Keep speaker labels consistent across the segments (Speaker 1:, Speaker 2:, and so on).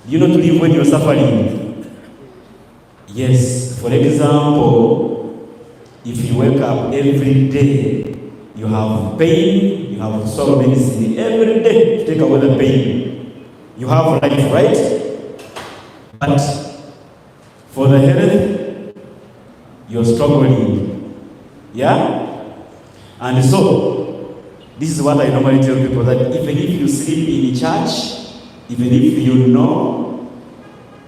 Speaker 1: Do you know to live when you're suffering? Yes. For example, if you wake up every day, you have pain, you have so medicine every day to take away the pain. You have life, right? But for the health, you're struggling. Yeah? And so, this is what I normally tell people, that even if you sleep in church, even if you know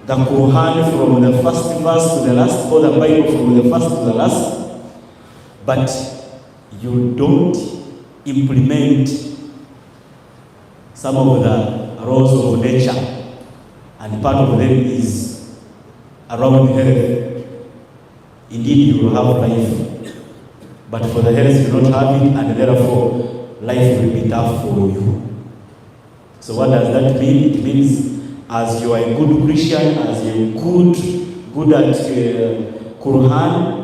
Speaker 1: the Quran from the first verse to the last, or the Bible from the first to the last, but you don't implement some of the laws of nature, and part of them is around health, indeed you will have life, but for the health you don't have it, and therefore life will be tough for you. So what does that mean? It means as you are a good Christian, as you're good at Quran,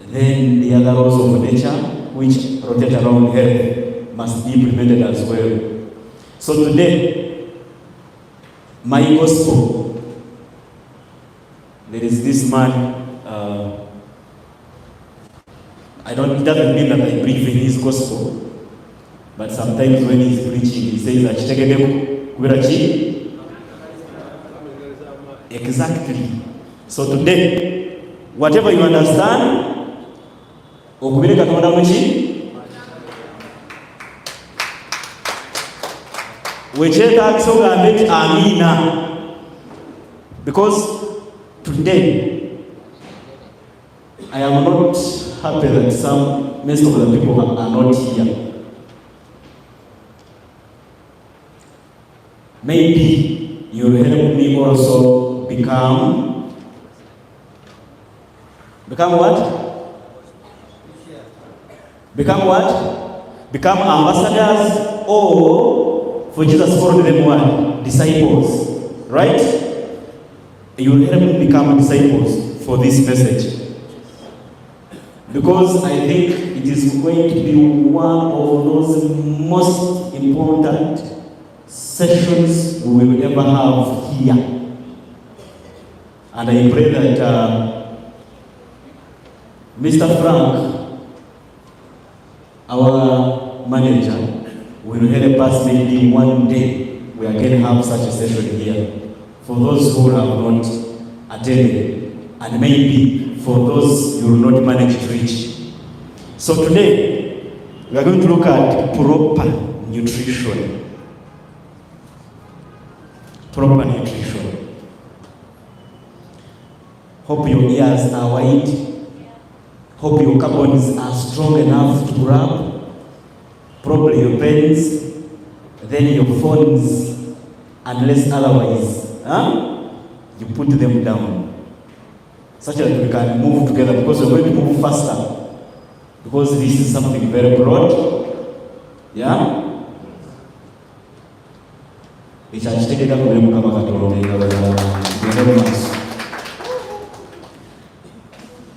Speaker 1: then the other laws of nature which rotate around health must be implemented as well. So today, my gospel, there is this man, it doesn't mean that I believe in his gospel, but sometimes when he's preaching, he says, exactly. So today, whatever you understand, because today I am not happy that most of the people are not here. Maybe you'll help me also become what? Become what? Become ambassadors, or for Jesus called them what? Disciples. Right? You'll help me become disciples for this message. Because I think it is going to be one of those most important sessions we will ever have here. And I pray that Mr. Frank, our manager, will help us maybe one day we again have such a session here for those who have not attended, and maybe for those you will not manage to reach. So today, we are going to look at proper nutrition. Proper nutrition. Hope your ears are wide. Hope your carbons are strong enough to grab. Probably your pens, then your phones, unless otherwise, you put them down, such that we can move together, because we're going to move faster, because this is something very broad. Yeah?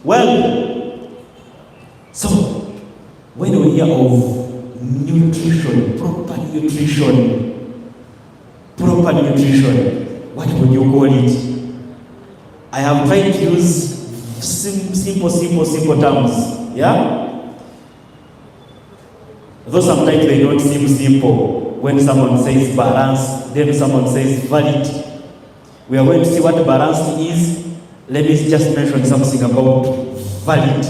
Speaker 1: Well, so when we hear of nutrition, proper nutrition, what would you call it? I have tried to use simple terms. Yeah? Though sometimes they don't seem simple. When someone says balance, then someone says valid. We are going to see what balanced is. Let me just mention something about valid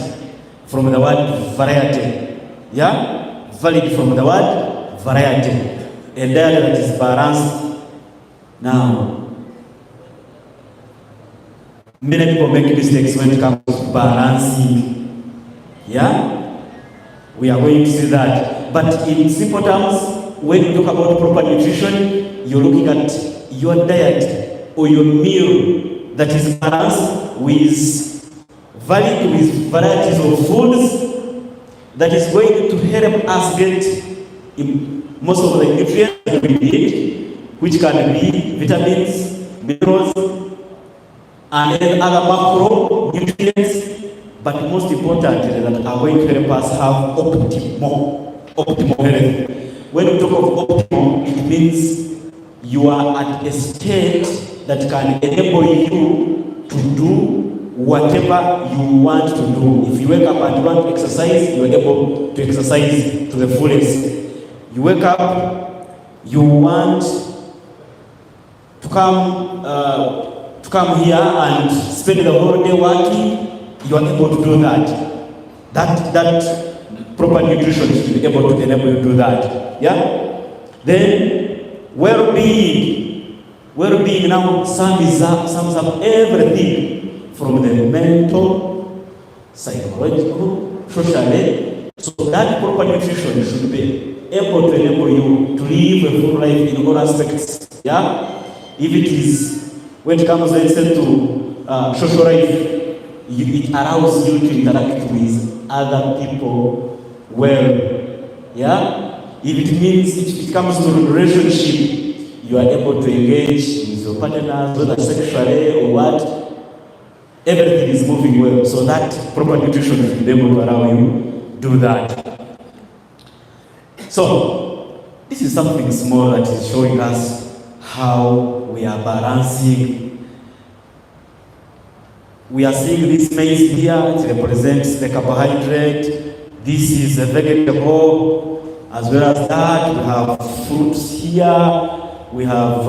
Speaker 1: from the word variety. Yeah? Valid from the word variety. A diet that is balanced. Now, many people make mistakes when it comes to balancing. Yeah? We are going to see that. But in simple terms, when you talk about proper nutrition, you're looking at your diet or your meal that is balanced with valid, with varieties of foods that is going to help us get most of the nutrients that we need, which can be vitamins, minerals, and then other macronutrients, but most importantly, that are going to help us have optimal health. When we talk of optimal, it means you are at a state that can enable you to do whatever you want to do. If you wake up and you want to exercise, you are able to exercise to the fullest. You wake up, you want to come here and spend the whole day working, you are able to do that. That proper nutrition should be able to enable you to do that. Yeah? Then well-being now sums up everything from the mental, psychological, socially. So that proper nutrition should be able to enable you to live a full life in all aspects. Yeah? If it is, when it comes to social life, it allows you to interact with other people well. Yeah? If it means it comes to relationship, you are able to engage with your partners, whether sexually or what. Everything is moving well. So that proper nutrition will be able to allow you do that. So this is something small that is showing us how we are balancing. We are seeing this maize here, it represents the carbohydrate. This is a vegetable. As well as that, we have fruits here. We have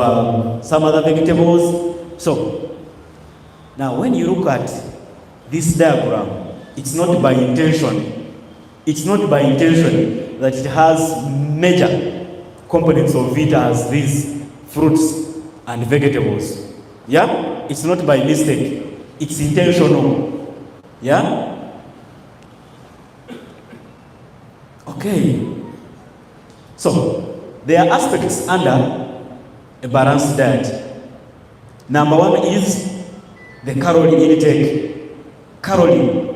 Speaker 1: some other vegetables. So, now when you look at this diagram, it's not by intention. It's not by intention that it has major components of it as these fruits and vegetables. Yeah? It's not by mistake. It's intentional. Yeah? Okay. So, there are aspects under a balanced diet. Number one is the calorie intake. Calorie.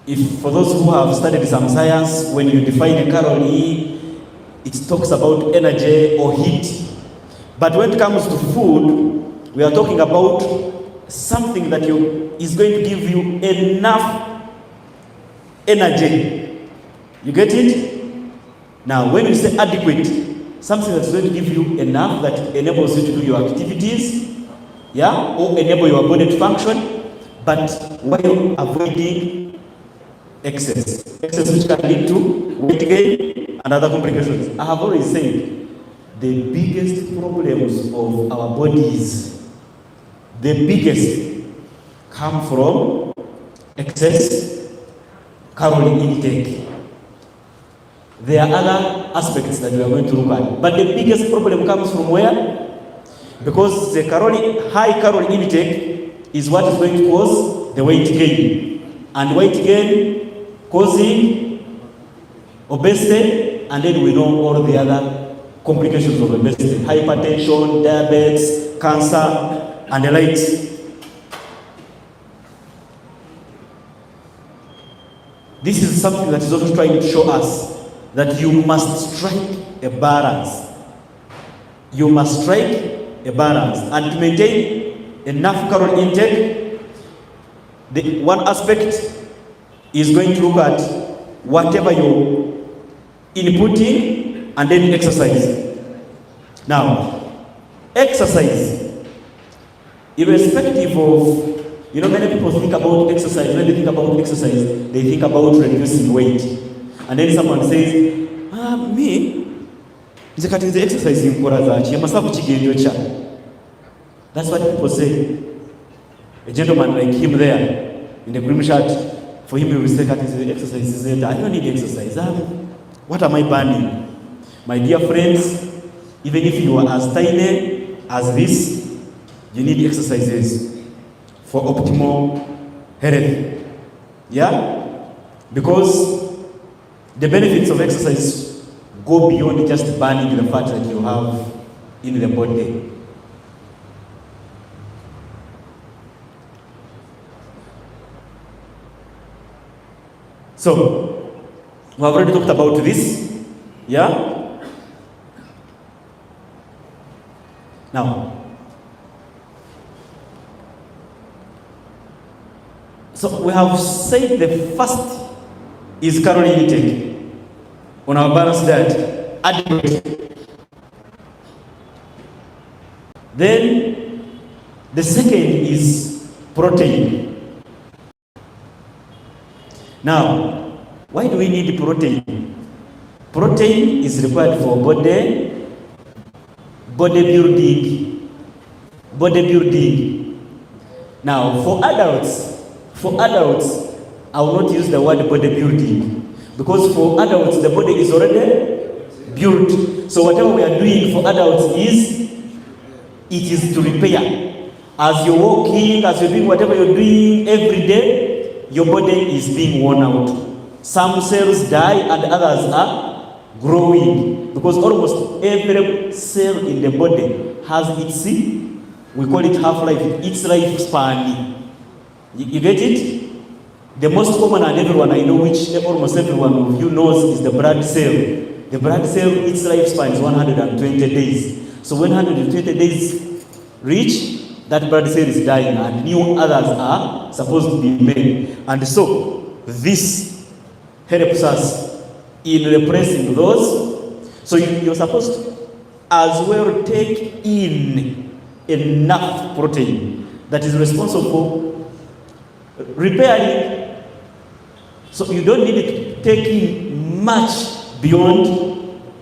Speaker 1: If for those who have studied some science, when you define a calorie, it talks about energy or heat. But when it comes to food, we are talking about something that is going to give you enough energy. You get it? Now, when you say adequate, something that's going to give you enough that enables you to do your activities, yeah, or enable your body to function, but while avoiding excess. Excess which can lead to weight gain and other complications. I have already said, the biggest problems of our bodies, the biggest, come from excess calorie intake. There are other aspects that we are going to look at, but the biggest problem comes from where? Because the high calorie intake is what is going to cause the weight gain, and weight gain causing obesity, and then we know all the other complications of obesity: hypertension, diabetes, cancer, and the likes. This is something that is also trying to show us that you must strike a balance. You must strike a balance, and to maintain enough calorie intake, the one aspect is going to look at whatever you're inputting and then exercise. Now, exercise, irrespective of, many people think about exercise. When they think about exercise, they think about reducing weight. And then someone says, me, nze kati nze exercise nkola zaaki amasavu kigendio kya. That's what people say. A gentleman like him there in the green shirt, for him he will say that exercise. I don't need exercise. What am I burning? My dear friends, even if you are as tiny as this, you need exercises for optimal health. Yeah? Because the benefits of exercise go beyond just burning the fat that you have in the body. So, we have already talked about this. Yeah? Now, so we have said the first is calorie intake on our balanced diet, adequate. Then the second is protein. Now, why do we need protein? Protein is required for bodybuilding. Now, for adults, I will not use the word bodybuilding, because for adults the body is already built. So whatever we are doing for adults is to repair. As you're walking, as you're doing whatever you're doing every day, your body is being worn out. Some cells die and others are growing, because almost every cell in the body has its, we call it half-life, its lifespan. You get it? The most common, and everyone I know, which almost everyone of you knows, is the blood cell. The blood cell, its lifespan is 120 days. So when 120 days reach, that blood cell is dying and new others are supposed to be made. And so this helps us in replacing those. So you're supposed to as well take in enough protein that is responsible for repairing. So you don't need to take in much beyond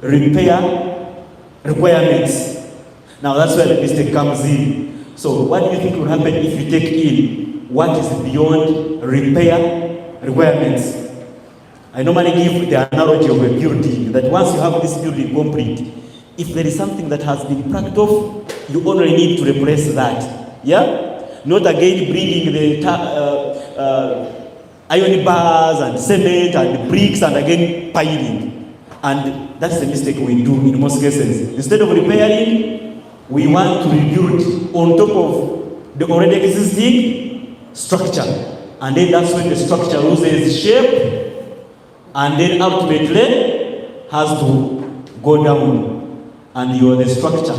Speaker 1: repair requirements. Now that's where the mistake comes in. So what do you think will happen if you take in what is beyond repair requirements? I normally give the analogy of a building, that once you have this building complete, if there is something that has been cracked off, you only need to replace that. Yeah? Not again bringing the iron bars and cement and bricks and again piling. And that's the mistake we do in most cases. Instead of repairing, we want to rebuild on top of the already existing structure. And then that's when the structure loses shape and then ultimately has to go down. And you are the structure.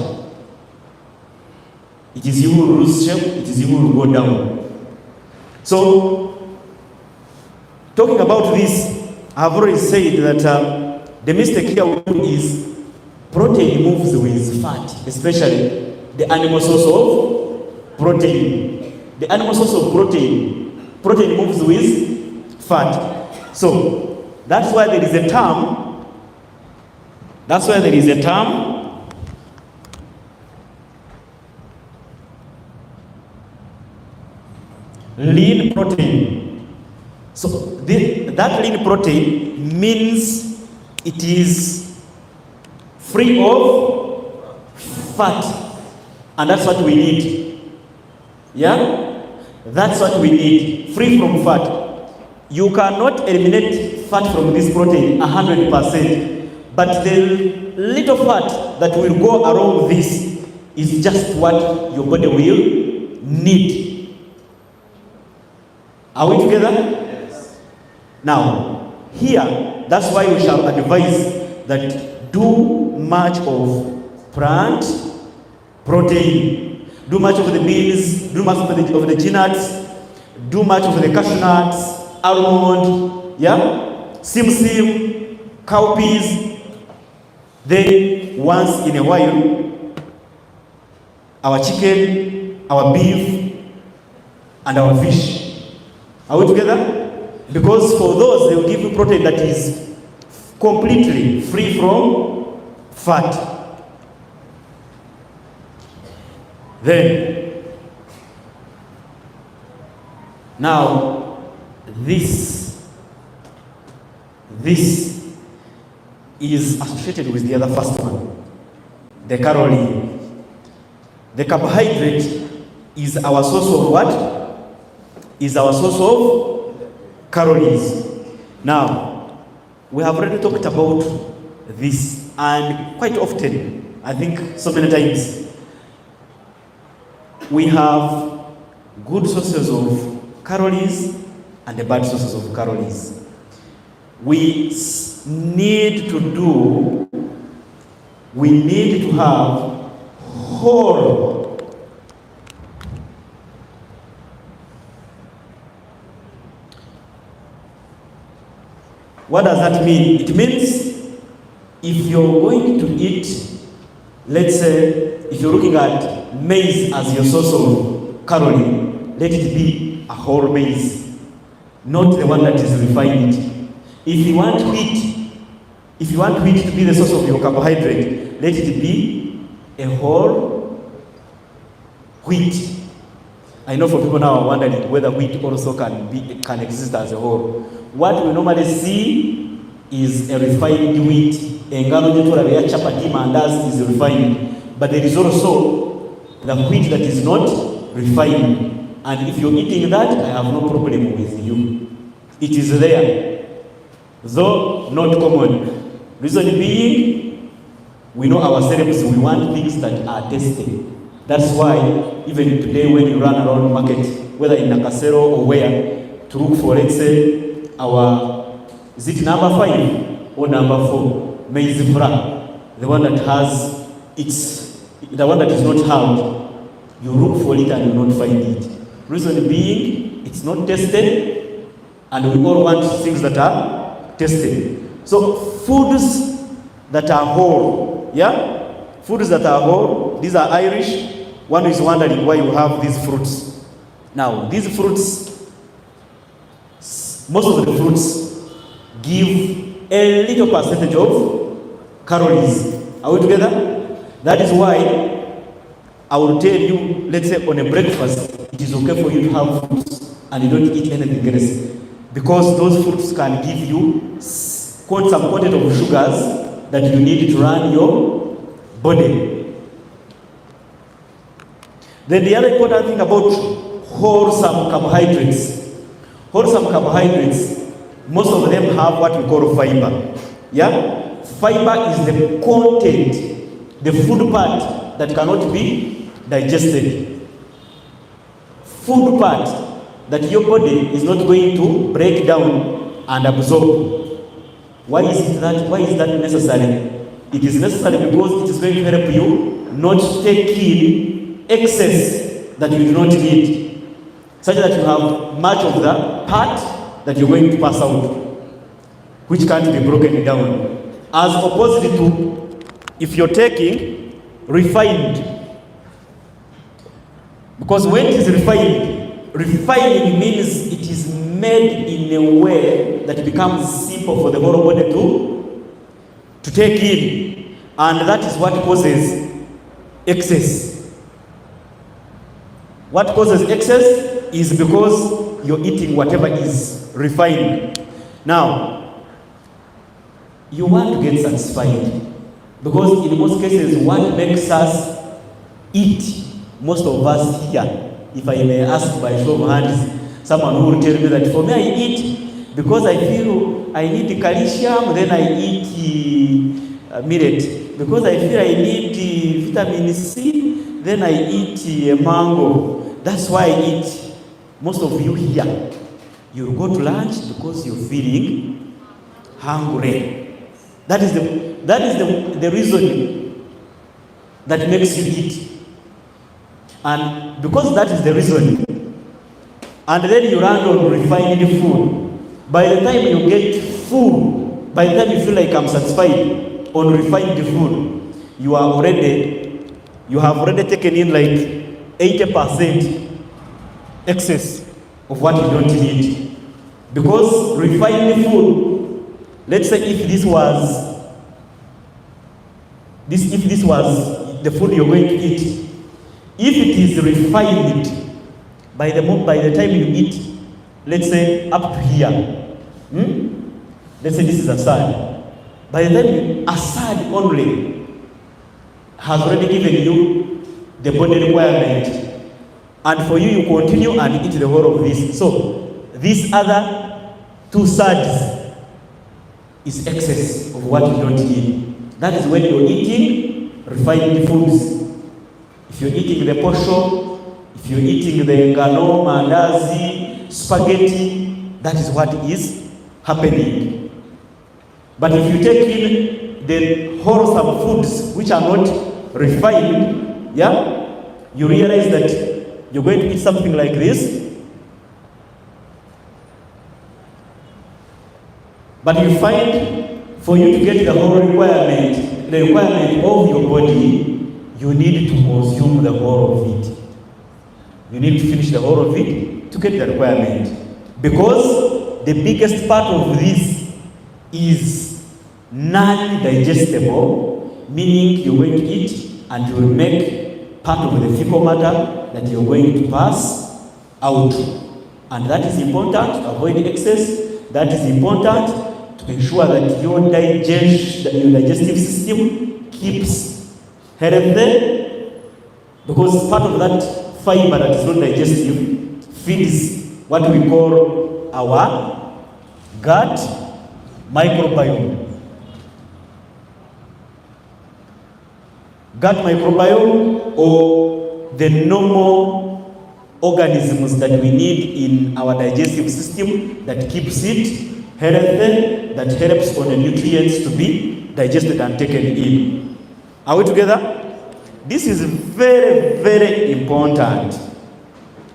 Speaker 1: It is you who lose shape, it is you who will go down. So, talking about this, I have already said that the mistake here is protein moves with fat, especially the animal source of protein. The animal source of protein moves with fat. So, that's why there is a term, lean protein. So that lean protein means it is free of fat, and that's what we need. Yeah, that's what we need, free from fat. You cannot eliminate fat from this protein 100%, but the little fat that will go around this is just what your body will need. Are we together? Yes. Now, here, that's why we shall advise that do much of plant protein, do much of the beans, do much of the nuts, do much of the cashew nuts, almond, yeah, simsim, cowpeas. Then once in a while, our chicken, our beef, and our fish. Are we together? Because for those, they will give you protein that is completely free from fat. Then, now, this is associated with the other first one, the calorie. The carbohydrate is our source of what? Is our source of calories. Now, we have already talked about this, and quite often, I think so many times, we have good sources of calories and the bad sources of calories. We need to have whole What does that mean? It means if you're going to eat let's say, if you're looking at maize as your source of calorie, let it be a whole maize, not the one that is refined. If you want wheat to be the source of your carbohydrate, let it be a whole wheat. I know for people now are wondering whether wheat also can exist as a whole. What we normally see is a refined wheat. Engano jetu ya chapati mandazi is refined, but there is also the wheat that is not refined. And if you're eating that, I have no problem with you. It is there, though not common. Reason being, we know ourselves, we want things that are tasty. That's why even today when you run around market, whether in Nakasero or where, to look for, let's say, is it number 5 or number 4? Maize bran, the one that has the one that is not hard. You look for it and you will not find it. Reason being, it's not tested, and we all want things that are tested. So foods that are whole, foods that are whole, these are Irish. One is wondering why you have these fruits. Now, these fruits, most of the fruits give a little percentage of calories. Are we together? That is why I will tell you, let's say on a breakfast, it is okay for you to have fruits and you don't eat anything else, because those fruits can give you some quantity of sugars that you need to run your body. Then the other important thing about wholesome carbohydrates, most of them have what we call fiber. Fiber is the content, the food part that cannot be digested. Food part that your body is not going to break down and absorb. Why is that necessary? It is necessary because it is going to help you not take in excess that you do not need, such that you have much of the part that you're going to pass out, which can't be broken down. As opposed to if you're taking refined, because when it is refining means it is made in a way that becomes simple for the whole body to take in, and that is what causes excess. What causes excess is because you're eating whatever is refined. Now, you want to get satisfied, because in most cases, what makes us eat, most of us here, if I may ask by show of hands, someone who will tell me that for me I eat because I feel I need calcium, then I eat millet. Because I feel I need vitamin C, then I eat mango. That's why I eat. Most of you here, you go to lunch because you're feeling hungry. That is the reason that makes you eat. And because that is the reason, and then you run on refined food, by the time you get full, by the time you feel like I'm satisfied on refined food, you have already taken in like 80% excess of what you don't need. Because refined food, let's say if this was the food you're going to eat, if it is refined, by the time you eat, let's say up to here, let's say this is asad. By the time asad only has already given you the body requirement, and for you continue and eat the whole of this. So these other 2 thirds is excess of what you don't need. That is when you're eating refined foods. If you're eating the posho, if you're eating the ngano, mandazi, spaghetti, that is what is happening. But if you take in the wholesome foods which are not refined, you realize that you're going to eat something like this, but you find for you to get the whole requirement of your body, you need to consume the whole of it. You need to finish the whole of it to get the requirement. Because the biggest part of this is non-digestible, meaning you're going to eat and you will make part of the fecal matter that you're going to pass out. And that is important to avoid excess. That is important to ensure that your digestive system keeps healthy, because part of that fiber that is not digestive feeds what we call our gut microbiome. Gut microbiome, or the normal organisms that we need in our digestive system that keeps it healthy, that helps on the nutrients to be digested and taken in. Are we together? This is very, very important.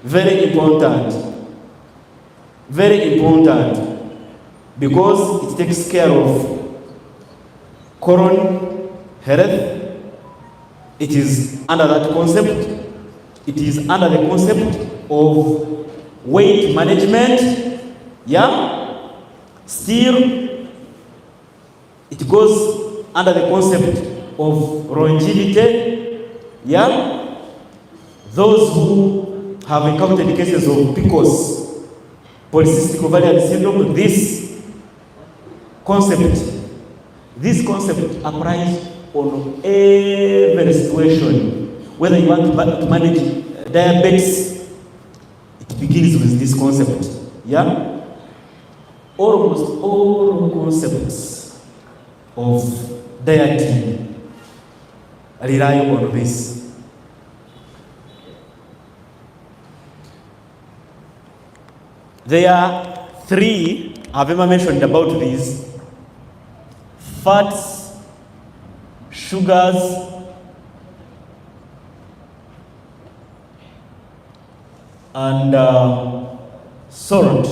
Speaker 1: Very important. Very important. Because it takes care of colon health. It is under that concept. It is under the concept of weight management. Yeah? Still, it goes under the concept of longevity. Yeah? Those who have encountered cases of PCOS, polycystic ovarian syndrome, this concept applies on every situation. Whether you want to manage diabetes, it begins with this concept. Yeah? Almost all concepts of dieting rely on this. There are three I've ever mentioned about these: fats, sugars, and salt.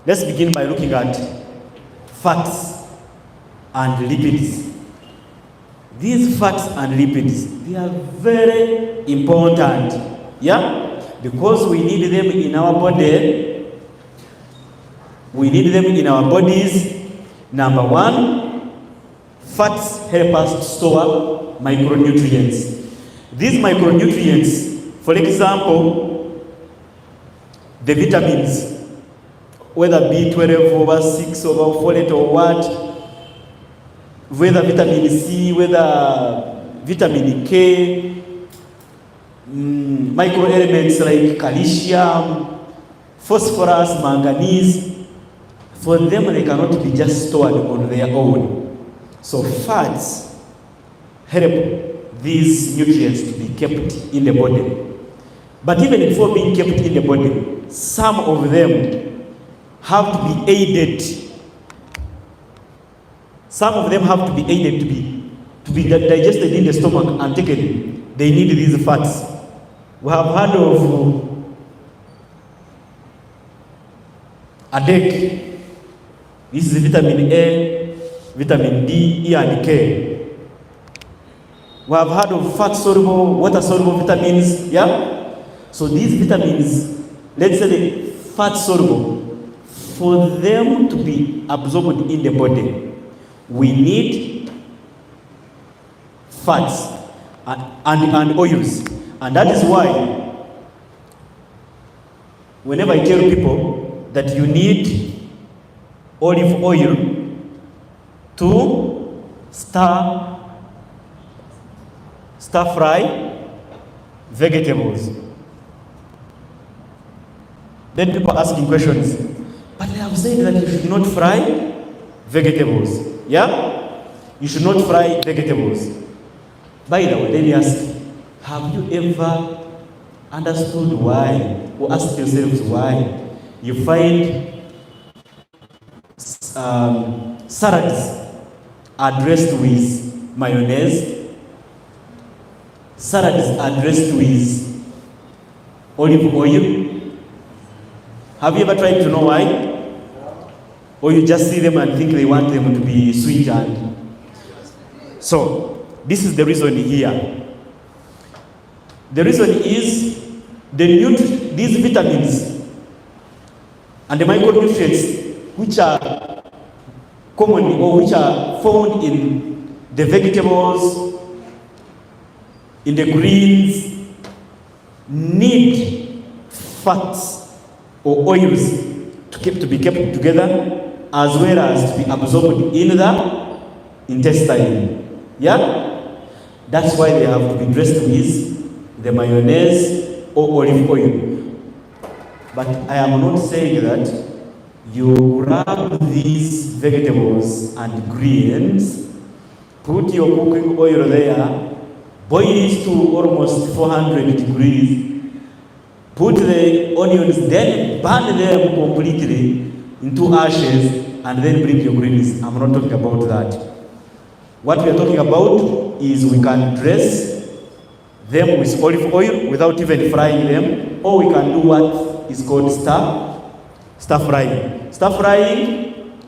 Speaker 1: Let's begin by looking at fats and lipids. These fats and lipids, they are very important, yeah? Because we need them in our body. We need them in our bodies. Number one, fats help us to store micronutrients. These micronutrients, for example, the vitamins, whether B12 over 6 over folate or what, whether vitamin C, whether vitamin K, microelements like calcium, phosphorus, manganese, for them they cannot be just stored on their own. So fats help these nutrients to be kept in the body. But even before being kept in the body, some of them have to be aided. Some of them have to be aided to be digested in the stomach and taken. They need these fats. We have heard of ADEK. This is vitamin A, vitamin D, E, and K. We have heard of fat-soluble, water-soluble vitamins. Yeah? So these vitamins, let's say the fat-soluble, for them to be absorbed in the body, we need fats and oils. And that is why whenever I tell people that you need olive oil to stir fry vegetables, then people are asking questions. But they have said that you should not fry vegetables. Yeah? You should not fry vegetables. By the way, let me ask, have you ever understood why, or asked yourselves why, you find salads are dressed with mayonnaise, salads are dressed with olive oil? Have you ever tried to know why? or you just see them and think they want them to be sweet. And so this is the reason here. The reason is these vitamins and the micronutrients which are common or which are found in the vegetables, in the greens, need fats or oils to be kept together, as well as to be absorbed in the intestine. Yeah? That's why they have to be dressed with the mayonnaise or olive oil. But I am not saying that you rub these vegetables and greens, put your cooking oil there, boil it to almost 400 degrees, put the onions, then burn them completely into ashes, and then bring your greens. I'm not talking about that. What we are talking about is we can dress them with olive oil without even frying them, or we can do what is called stir frying. Stir frying,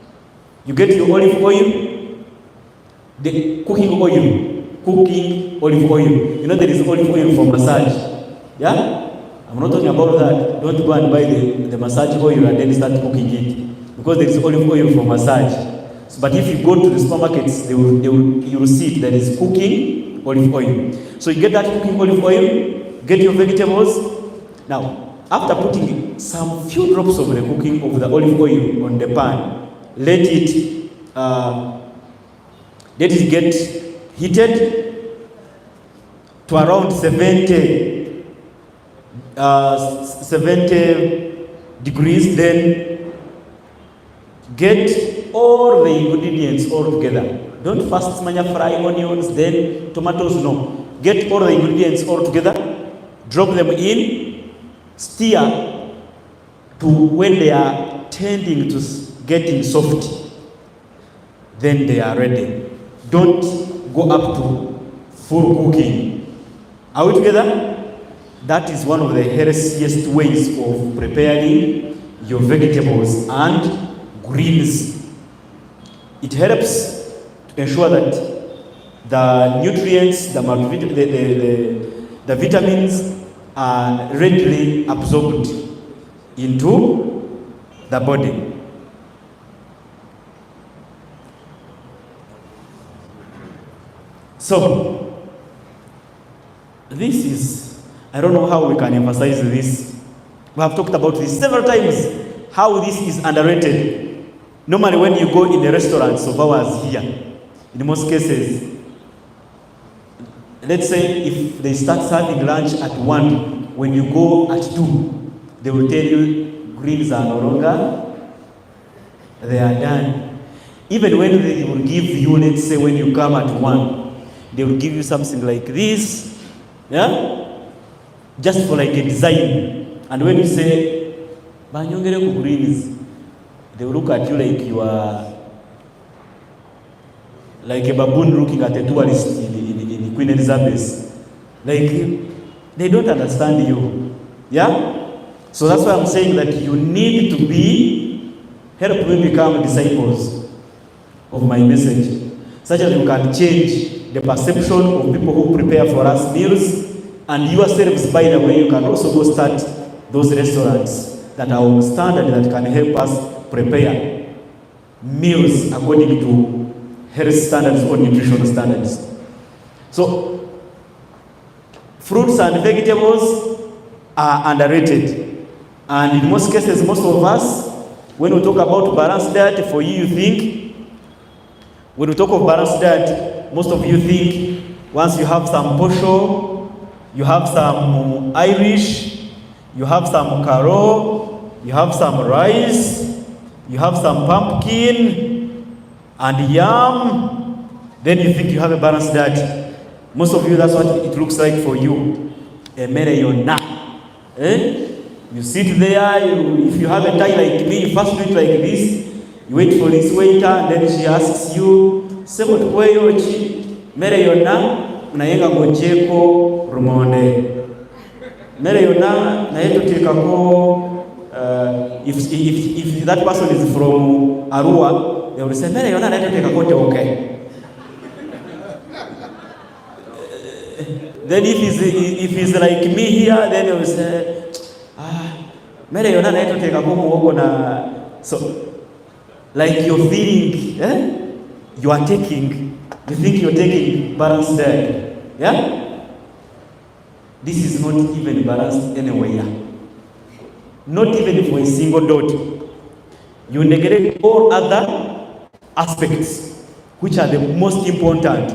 Speaker 1: you get your olive oil, the cooking olive oil. You know there is olive oil for massage. Yeah? I'm not talking about that. Don't go and buy the massage oil and then start cooking it, because there is olive oil for massage. So, but if you go to the supermarkets, you will see there is cooking olive oil. So you get that cooking olive oil, get your vegetables. Now, after putting some few drops of the cooking of the olive oil on the pan, let it get heated to around 70 degrees. Then get all the ingredients all together. Don't first fry onions, then tomatoes, no. Get all the ingredients all together, drop them in, stir to when they are tending to getting soft, then they are ready. Don't go up to full cooking. Are we together? That is one of the healthiest ways of preparing your vegetables and greens. It helps to ensure that the nutrients, the vitamins are readily absorbed into the body. So, this is, I don't know how we can emphasize this. We have talked about this several times, how this is underrated. Normally when you go in the restaurants of ours here, in most cases, let's say if they start serving lunch at 1, when you go at 2, they will tell you greens are no longer, they are done. Even when they will give you, let's say when you come at 1, they will give you something like this, yeah, just for like a design. And when you say banyongere ku greens, they will look at you like you are like a baboon looking at a tourist in Queen Elizabeth. Like, they don't understand you. Yeah? So that's why I'm saying that you need to help me become disciples of my message, such that you can change the perception of people who prepare for us meals, and yourselves, by the way, you can also go start those restaurants that are on standard that can help us prepare meals according to health standards or nutritional standards. So, fruits and vegetables are underrated. And in most cases, most of us, when we talk about balanced diet, for you think, when we talk of balanced diet, most of you think once you have some posho, you have some Irish, you have some karo, you have some rice, you have some pumpkin and yam, then you think you have a balanced diet. Most of you, that's what it looks like for you. You sit there, if you have a tie like me, you first do it like this, you wait for this waiter, and then she asks you, Semo tukweyochi, mere yona, unayenga ngocheko rumonde. Mere yona, na yetu tikako if that person is from Arua, they will say, "Mera yona naenda teka kote okay." Then if he's like me here, then they will say, "Mera yona naenda teka kote woko na." So, like you're feeling, you are taking, you think you're taking balanced diet, yeah? This is not even balanced anywhere. Not even for a single dot. You neglect all other aspects, which are the most important.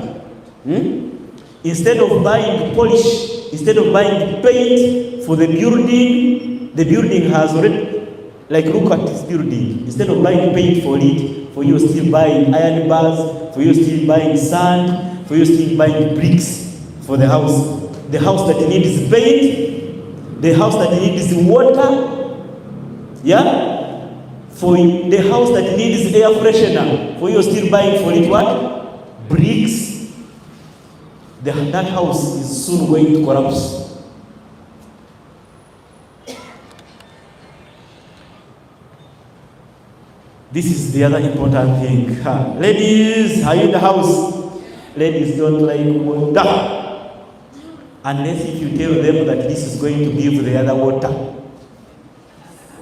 Speaker 1: Instead of buying polish, instead of buying paint for the building has already, like look at this building. Instead of buying paint for it, for you still buying iron bars, for you still buying sand, for you still buying bricks for the house. The house that needs paint, the house that needs water, yeah? For the house that needs air freshener, for you still buying for it what? Bricks. That house is soon going to collapse. This is the other important thing. Ladies, are you in the house? Ladies don't like water. Unless if you tell them that this is going to give the other water.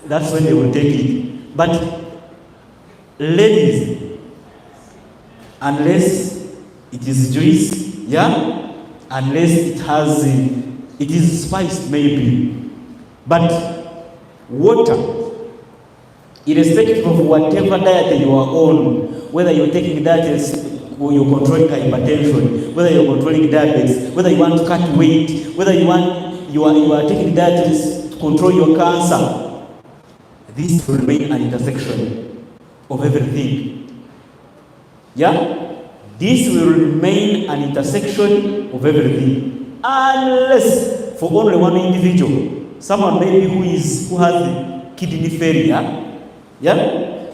Speaker 1: That's when they will take it. But ladies, unless it is juice, yeah? Unless it is spiced maybe. But water, irrespective of whatever diet you are on, whether you're taking diets or you're controlling hypertension, whether you're controlling diabetes, whether you want to cut weight, whether you are taking diets to control your cancer, this will remain an intersection of everything. Yeah? This will remain an intersection of everything. Unless for only one individual, someone maybe who has kidney failure, yeah?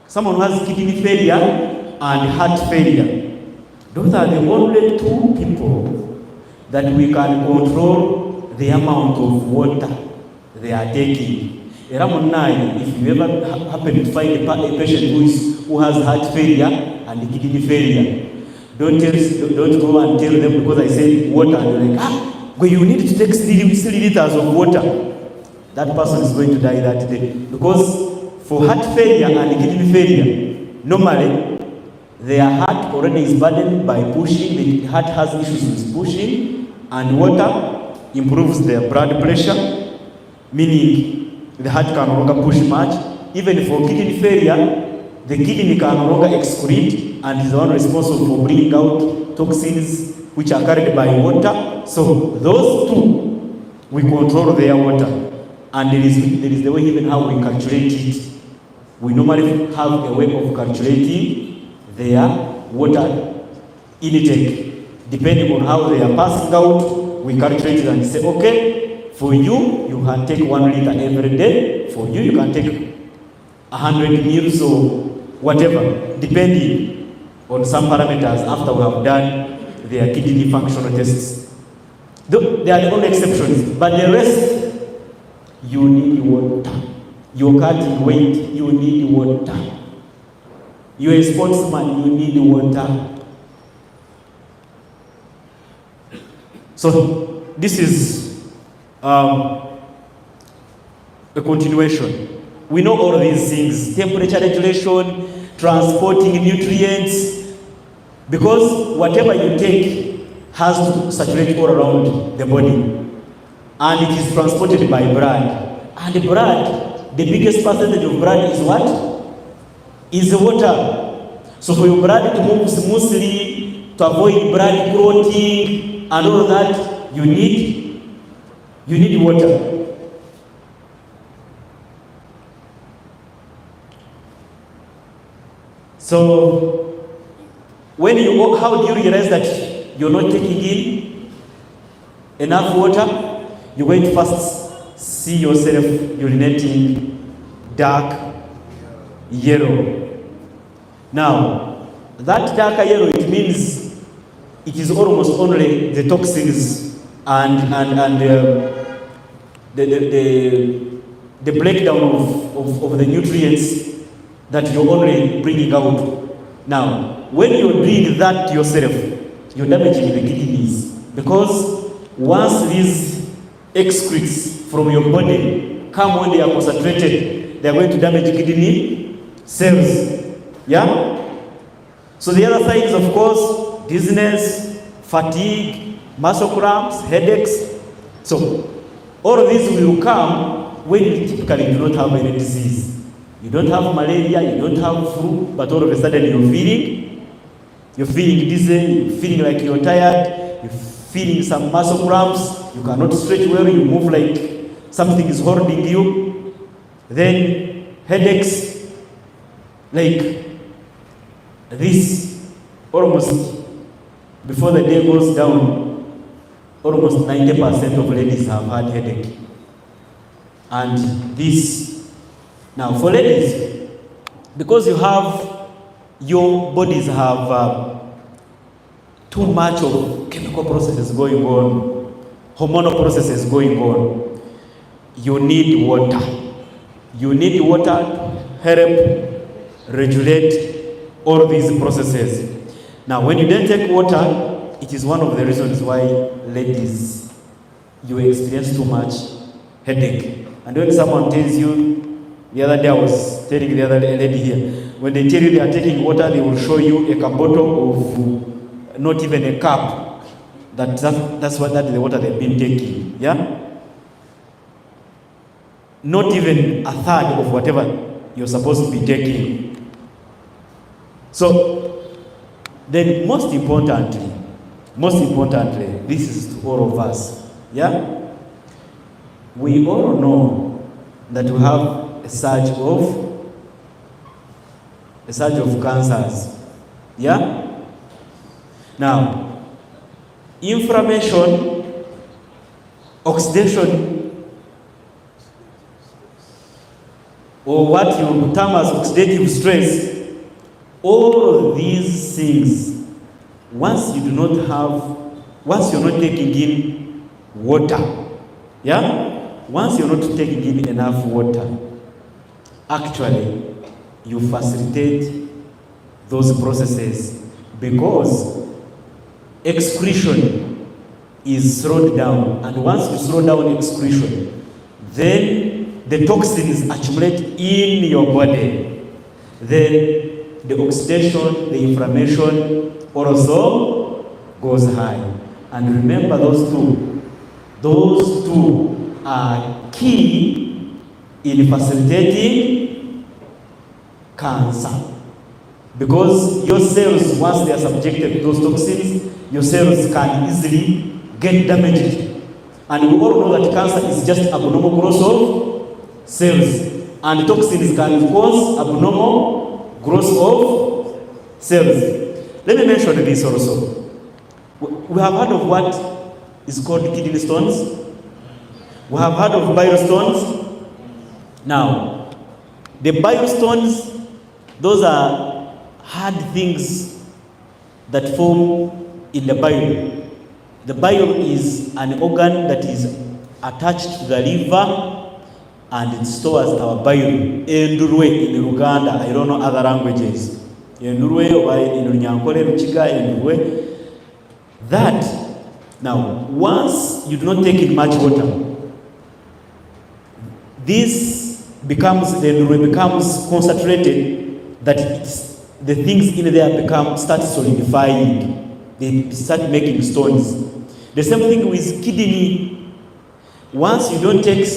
Speaker 1: Someone who has kidney failure and heart failure. Those are the only two people that we can control the amount of water they are taking. If you ever happen to find a patient who has heart failure and kidney failure, don't go and tell them because I said water and you're like, but you need to take 3 liters of water. That person is going to die that day. Because for heart failure and kidney failure, normally their heart already is burdened by pushing. The heart has issues with pushing, and water improves their blood pressure, meaning the heart can no longer push much. Even for kidney failure, the kidney can no longer excrete and is the one responsible for bringing out toxins which are carried by water. So those two, we control their water. And there is the way even how we calculate it. We normally have a way of calculating their water intake. Depending on how they are passing out, we calculate it and say, okay, for you, you can take 1 liter every day. For you, you can take 100 meals or whatever, depending on some parameters after we have done their kidney functional tests. They are the only exceptions, but the rest, you need water. You're cutting weight, you need water. You're a sportsman, you need water. So this is a continuation. We know all these things: temperature regulation, transporting nutrients, because whatever you take has to circulate all around the body, and it is transported by blood. And the blood, the biggest percentage of blood is what? Is the water. So for your blood to move smoothly, to avoid blood clotting and all that, you need water. So how do you realize that you're not taking in enough water? You're going to first see yourself urinating dark yellow. Now, that darker yellow, it means it is almost only the toxins and the the breakdown of the nutrients that you're only bringing out. Now, when you're doing that yourself, you're damaging the kidneys, because once these excretes from your body come, when they are concentrated, they are going to damage kidney cells. Yeah? So the other signs, of course, dizziness, fatigue, muscle cramps, headaches. So all of these will come when you typically do not have any disease. You don't have malaria, you don't have flu, but all of a sudden you're feeling dizzy, you're feeling like you're tired, you're feeling some muscle cramps, you cannot stretch well, you move like something is holding you. Then headaches, like this, almost before the day goes down, almost 90% of ladies have had headache. And this, now for ladies, because your bodies have too much of chemical processes going on, hormonal processes going on, you need water. You need water to help regulate all these processes. Now, when you don't take water, it is one of the reasons why, ladies, you experience too much headache. And when someone tells you, the other day I was telling the other lady here, when they tell you they are taking water, they will show you a bottle of not even a cup. That's the water they've been taking. Yeah? Not even a third of whatever you're supposed to be taking. So, then most importantly, this is to all of us. Yeah? We all know that we have a surge of cancers. Yeah? Now, inflammation, oxidation, or what you term as oxidative stress, all of these things, once you're not taking in water, yeah? Once you're not taking in enough water, actually, you facilitate those processes, because excretion is slowed down. And once you slow down excretion, then the toxins accumulate in your body. Then the oxidation, the inflammation also goes high. And remember, those two are key in facilitating cancer. Because your cells, once they are subjected to those toxins, your cells can easily get damaged. And we all know that cancer is just abnormal growth of cells. And toxins can cause abnormal growth of cells. Let me mention this also. We have heard of what is called kidney stones. We have heard of bile stones. Now, the bile stones, those are hard things that form in the bile. The bile is an organ that is attached to the liver, and it stores our bile. Endurwe in Uganda, I don't know other languages. Endurwe or in Nyankole, Ruchiga, Endurwe. That, now, once you do not take in much water, this becomes concentrated, that the things in there start solidifying. They start making stones. The same thing with kidney. Once you don't take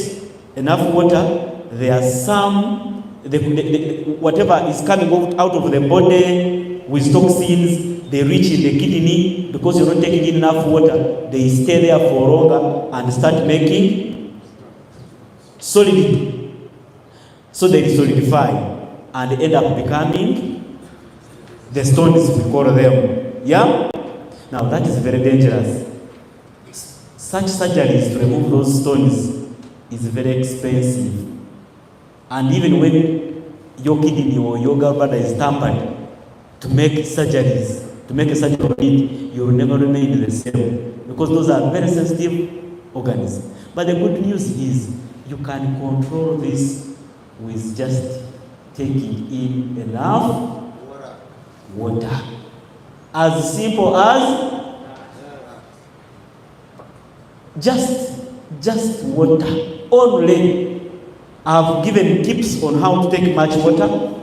Speaker 1: enough water, there are some, whatever is coming out of the body with toxins, they reach in the kidney. Because you're not taking in enough water, they stay there for longer and start making solid. So they solidify and end up becoming the stones, we call them. Yeah? Now that is very dangerous. Such surgeries to remove those stones is very expensive. And even when your kidney or your gallbladder is tampered, to make surgeries, to make a surgery on it, you will never remain the same, because those are very sensitive organs. But the good news is, you can control this with just taking in enough water. As simple as just water only. I've given tips on how to take much water.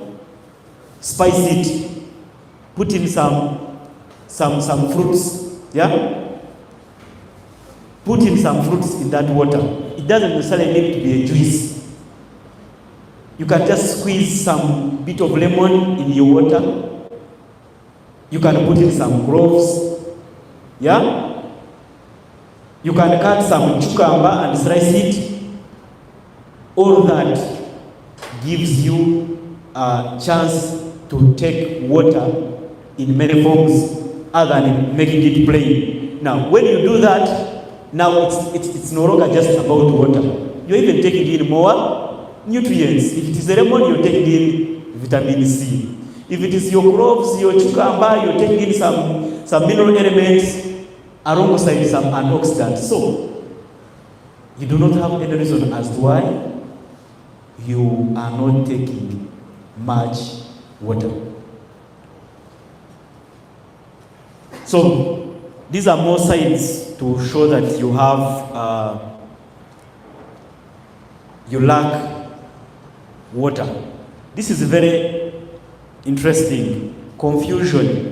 Speaker 1: Spice it, put in some fruits, yeah? Put in some fruits in that water. It doesn't necessarily need to be a juice. You can just squeeze some bit of lemon in your water. You can put in some cloves, yeah? You can cut some cucumber and slice it. All that gives you a chance to take water in many forms other than making it plain. Now, when you do that, now it's no longer just about water. You're even taking in more nutrients. If it is a lemon, you're taking in vitamin C. If it is your cloves, your cucumber, you're taking in some mineral elements alongside some antioxidants. So, you do not have any reason as to why you are not taking much water. So, these are more signs to show that you have, you lack water. This is very interesting. Confusion.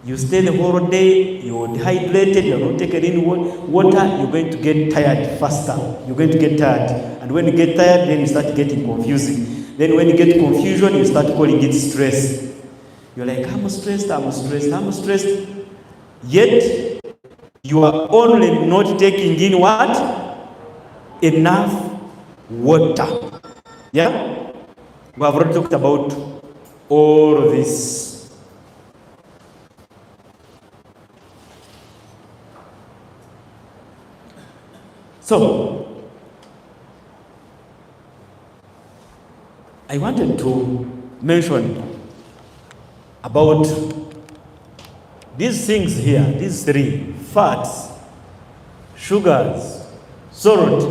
Speaker 1: You stay the whole day, you're dehydrated, you're not taking in water, you're going to get tired faster. You're going to get tired. And when you get tired, then you start getting confusing. Then when you get confusion, you start calling it stress. You're like, I'm stressed. Yet, you are only not taking in what? Enough water. Yeah? We have already talked about all of this. So, I wanted to mention about these things here, these three: fats, sugars, salt.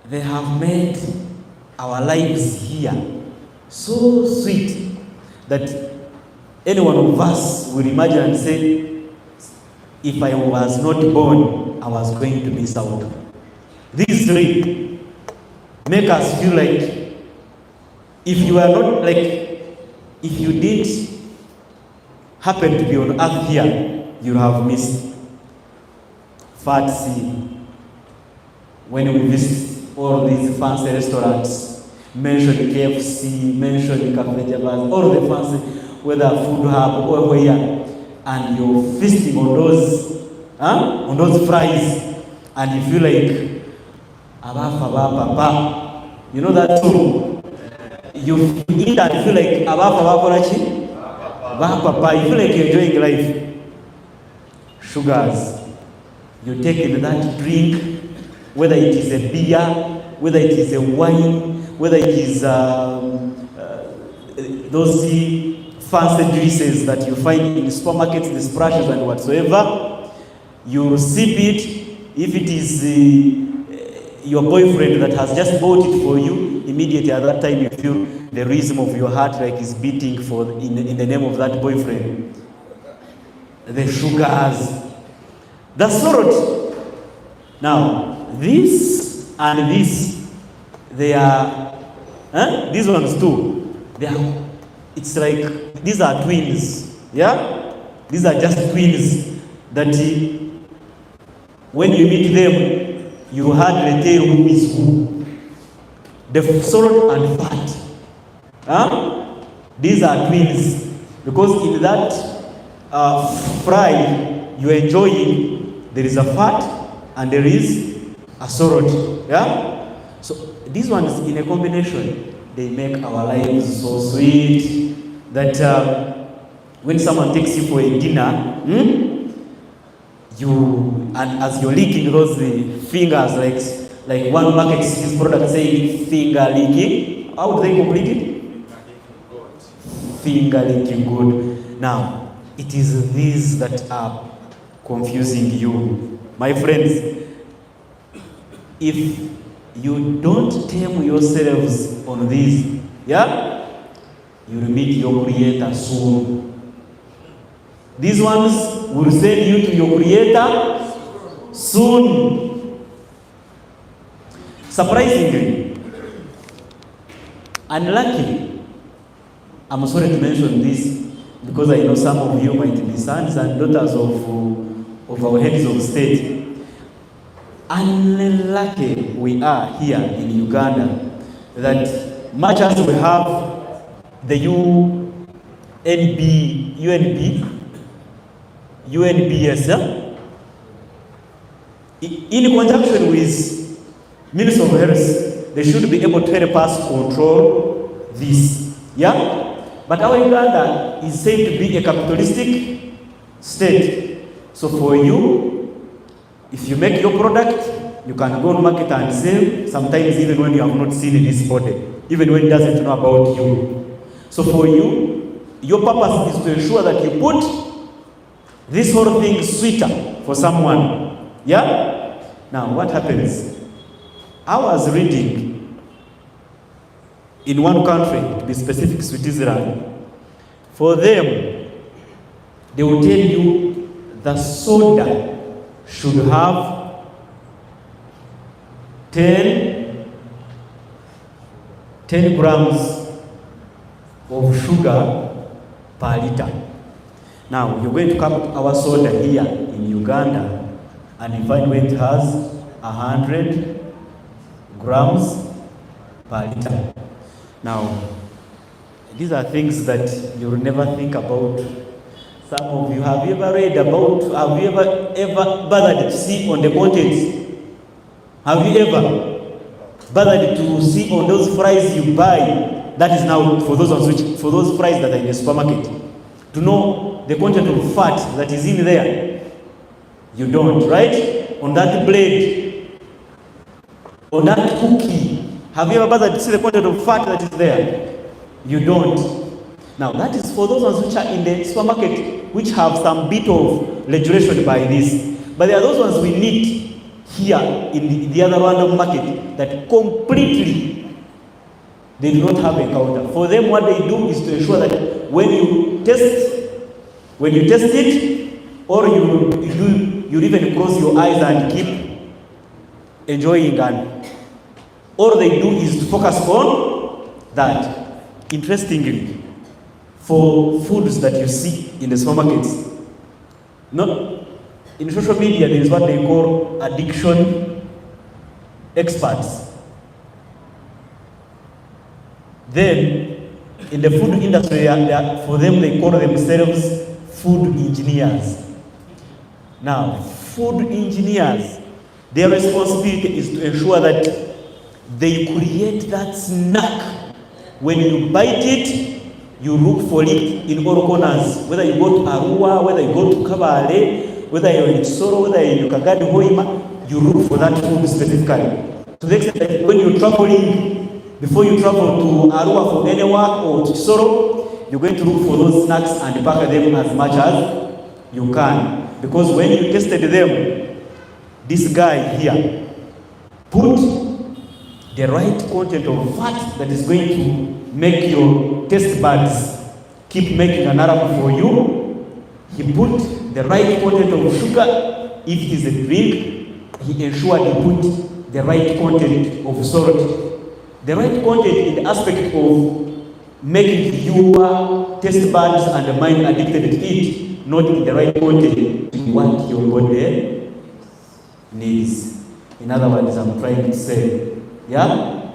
Speaker 1: They have made our lives here so sweet that any one of us will imagine and say, if I was not born, I was going to miss out. These three make us feel like if you are not, like, if you didn't happen to be on earth here, you have missed. Fats, when we visit all these fancy restaurants, mention KFC, mention Cafe Jabaz, all the fancy, whether food hub or where, and you're feasting on those fries, and you feel like, Papa. You know that too? You eat and feel like, Papa. You feel like you're enjoying life. Sugars. You take in that drink, whether it is a beer, whether it is a wine, whether it is those fancy juices that you find in supermarkets, the splashes and whatsoever. You sip it. If it is your boyfriend that has just bought it for you, immediately at that time you feel the rhythm of your heart like is beating in the name of that boyfriend. The sugars, the salt. Now, this and this, they are, these ones too, they are, it's like, these are twins, yeah? These are just twins that when you meet them, you hardly tell who is who. The salt and fat. These are twins. Because in that fry you're enjoying, there is a fat and there is a salt. Yeah? So these ones in a combination, they make our lives so sweet that when someone takes you for a dinner, and as you're licking those fingers, like one markets this product saying finger licking. How do they complete it? Finger licking good. Now, it is these that are confusing you. My friends, if you don't tame yourselves on this, yeah, you'll meet your Creator soon. These ones will send you to your Creator soon. Surprisingly, unluckily, I'm sorry to mention this because I know some of you might be sons and daughters of our heads of state. Unlucky we are here in Uganda that much as we have the UNBS, in conjunction with Minister of Health, they should be able to help us control this. Yeah? But our Uganda is said to be a capitalistic state. So for you, if you make your product, you can go to market and sell, sometimes even when you have not seen this body, even when it doesn't know about you. So for you, your purpose is to ensure that you put this whole thing sweeter for someone. Yeah? Now what happens? I was reading in one country, to be specific, Switzerland. For them, they will tell you the soda should have 10 grams of sugar per liter. Now, you're going to come to our soda here in Uganda and you find where it has 100 grams per liter. Now, these are things that you'll never think about. Some of you, have you ever read about, have you ever bothered to see on the contents? Have you ever bothered to see on those fries you buy? That is now for those fries that are in the supermarket. To know the content of fat that is in there. You don't, right? On that bread, on that cookie. Have you ever bothered to see the content of fat that is there? You don't. Now that is for those ones which are in the supermarket, which have some bit of regulation by this. But there are those ones we need here in the other random market that completely they do not have a counter. For them, what they do is to ensure that when you test it, or you even close your eyes and keep enjoying, and all they do is to focus on that. Interestingly, for foods that you see in the supermarkets, in social media, there is what they call addiction experts. Then, in the food industry, for them, they call themselves food engineers. Now, food engineers, their responsibility is to ensure that they create that snack. When you bite it, you look for it in all corners. Whether you go to Arua, whether you go to Kabale, whether you're in Soro, whether you're in Kagadi, Hoima, you look for that food specifically. To the extent that when you're traveling, before you travel to Arua for any work or to Soro, you're going to look for those snacks and pack them as much as you can. Because when you tested them, this guy here put the right content of fat that is going to make your taste buds keep making an alarm for you. He put the right content of sugar. If it is a drink, he ensured he put the right content of salt. The right content in the aspect of making your taste buds and mind addicted to it, not in the right content to what your body needs. In other words, I'm trying to say, yeah?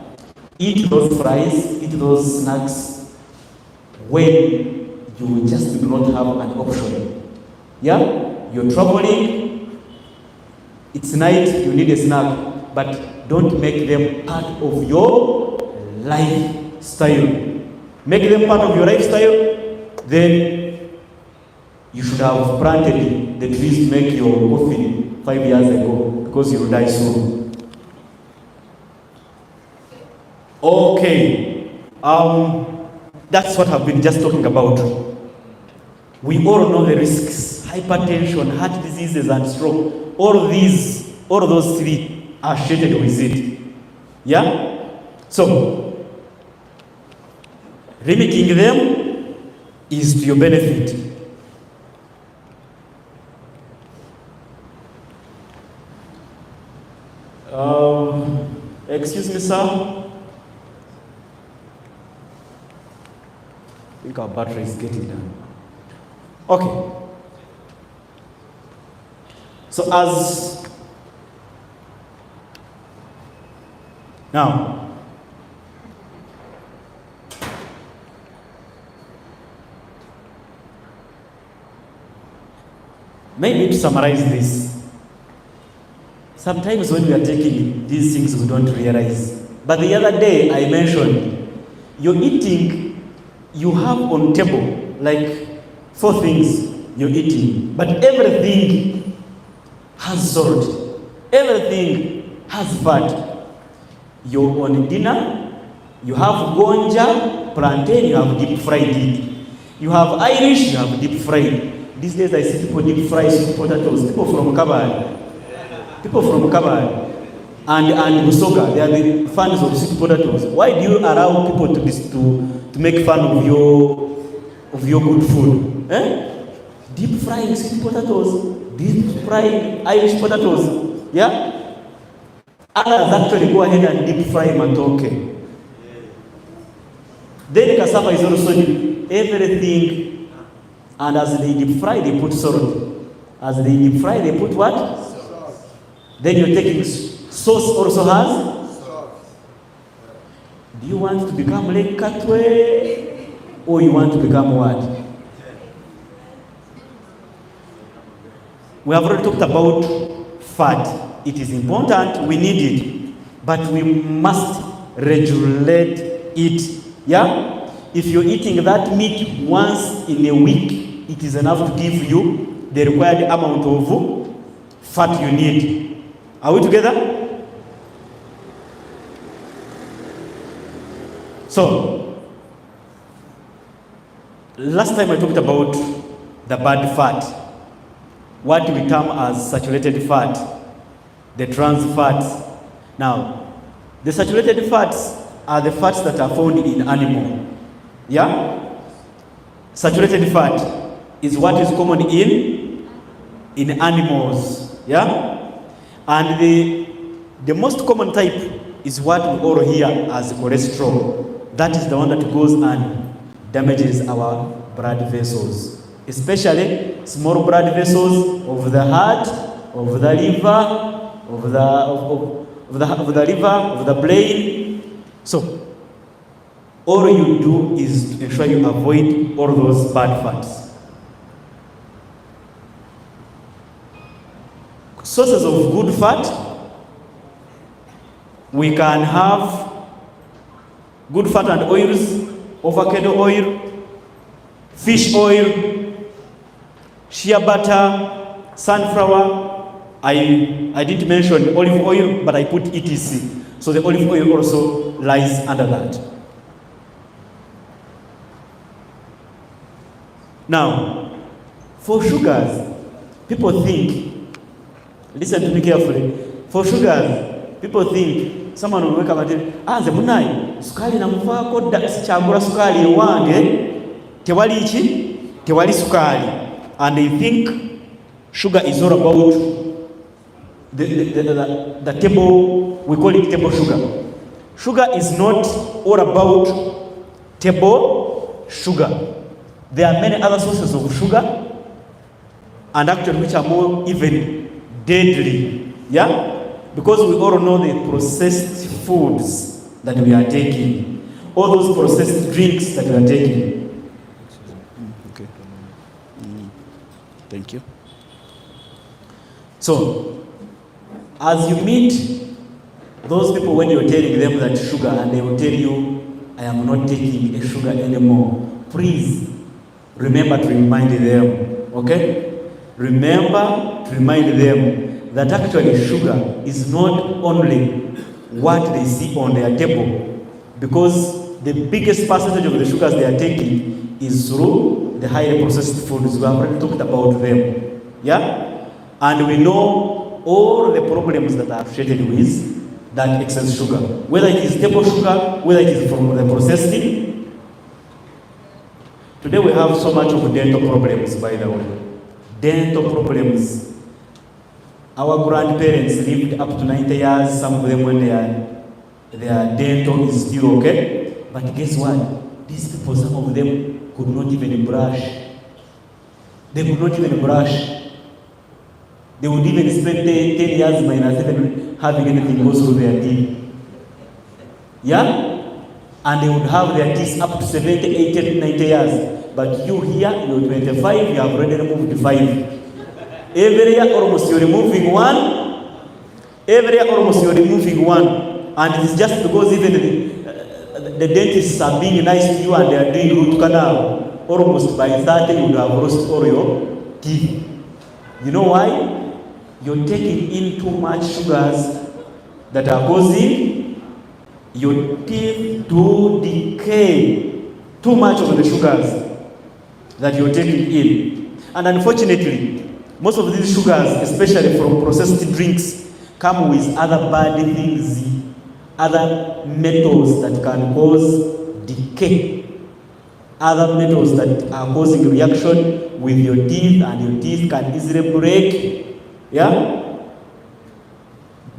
Speaker 1: Eat those fries, eat those snacks when you just do not have an option. Yeah? You're traveling, it's night, you need a snack, but don't make them part of your lifestyle. Make them part of your lifestyle, then you should have planted the trees to make your coffin 5 years ago, because you'll die soon. Okay, that's what I've been just talking about. We all know the risks hypertension, heart diseases, and stroke. All those three are associated with it. Yeah? So, limiting them is to your benefit. Excuse me, sir. I think our battery is getting down. Okay. So now, maybe to summarize this, sometimes when we are taking these things we don't realize. But the other day I mentioned, you're eating, you have on table like 4 things you're eating, but everything has salt, everything has fat. You're on dinner, you have gonja, plantain, you have deep fried it. You have Irish, you have deep fried. These days I see people deep fry sweet potatoes, people from Kabad and Busoga, they are the fans of sweet potatoes. Why do you allow people to make fun of your good food? Deep frying sweet potatoes, deep frying Irish potatoes, yeah? Others actually go ahead and deep fry matoke. Then cassava is also everything, and as they deep fry, they put salt. As they deep fry, they put what? Sauce. Then you're taking sauce also has sauce. Do you want to become like Katwe, or you want to become what? We have already talked about fat. It is important, we need it, but we must regulate it. Yeah? If you're eating that meat once in a week, it is enough to give you the required amount of fat you need. Are we together? So, last time I talked about the bad fat, what we term as saturated fat, the trans fats. Now, the saturated fats are the fats that are found in animal. Yeah? Saturated fat is what is common in animals. Yeah? And the most common type is what we all hear as cholesterol. That is the one that goes and damages our blood vessels, especially small blood vessels of the heart, of the liver, of the liver, of the brain. So, all you do is to ensure you avoid all those bad fats. Sources of good fat, we can have good fat and oils, avocado oil, fish oil, shea butter, sunflower. I didn't mention olive oil, but I put ETC. So the olive oil also lies under that. Now, for sugars, people think, listen to me carefully, for sugars, people think, someone will wake up and tell, ze munai, sukali na mfako, sichagura sukali wange, tewali sukali. And they think sugar is all about the table, we call it table sugar. Sugar is not all about table sugar. There are many other sources of sugar, and actually which are more even deadly. Yeah? Because we all know the processed foods that we are taking, all those processed drinks that we are taking. Okay. Thank you. So, as you meet those people when you're telling them that sugar, and they will tell you, I am not taking a sugar anymore, please remember to remind them, okay? Remember to remind them that actually sugar is not only what they see on their table, because the biggest percentage of the sugars they are taking is through the highly processed foods. We have already talked about them. Yeah? And we know all the problems that are associated with that excess sugar. Whether it is table sugar, whether it is from the processing. Today we have so much of dental problems, by the way. Dental problems. Our grandparents lived up to 90 years, some of them when their dental is still okay. But guess what? These people, some of them could not even brush. They could not even brush. They would even spend 10 years minus even having anything go through their teeth. Yeah? And they would have their teeth up to 70, 80, 90 years. But you here, you're 25, you have already removed 5. Every year almost you're removing 1. Every year almost you're removing 1. And it's just because even the dentists are being nice to you and they are doing root canal. Almost by 30 you would have lost all your teeth. You know why? You're taking in too much sugars that are causing your teeth to decay. Too much of the sugars that you're taking in. And unfortunately, most of these sugars, especially from processed drinks, come with other bad things, other metals that can cause decay, other metals that are causing reaction with your teeth, and your teeth can easily break. Yeah?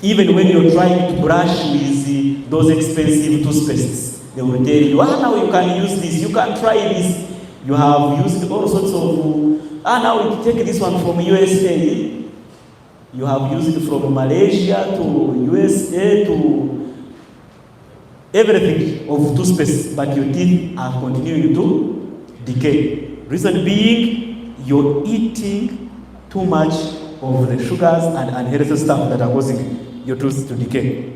Speaker 1: Even when you're trying to brush with those expensive toothpastes, they will tell you, now you can use this, you can try this. You have used all sorts of, now you take this one from USA. You have used it from Malaysia to USA to everything of toothpaste, but your teeth are continuing to decay. Reason being, you're eating too much of the sugars and unhealthy stuff that are causing your teeth to decay.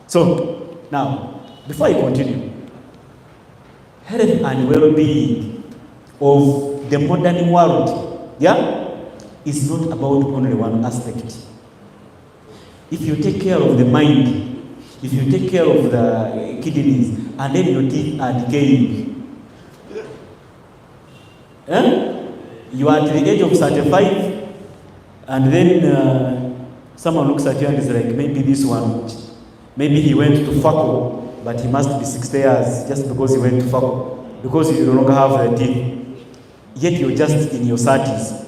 Speaker 1: So, now, before I continue, health and well-being of the modern world, is not about only one aspect. If you take care of the mind, if you take care of the kidneys, and then your teeth are decaying, you are at the age of 35, and then someone looks at you and is like, maybe this one, maybe he went to FACO, but he must be 60 years just because he went to FACO, because you no longer have the teeth. Yet you're just in your 30s.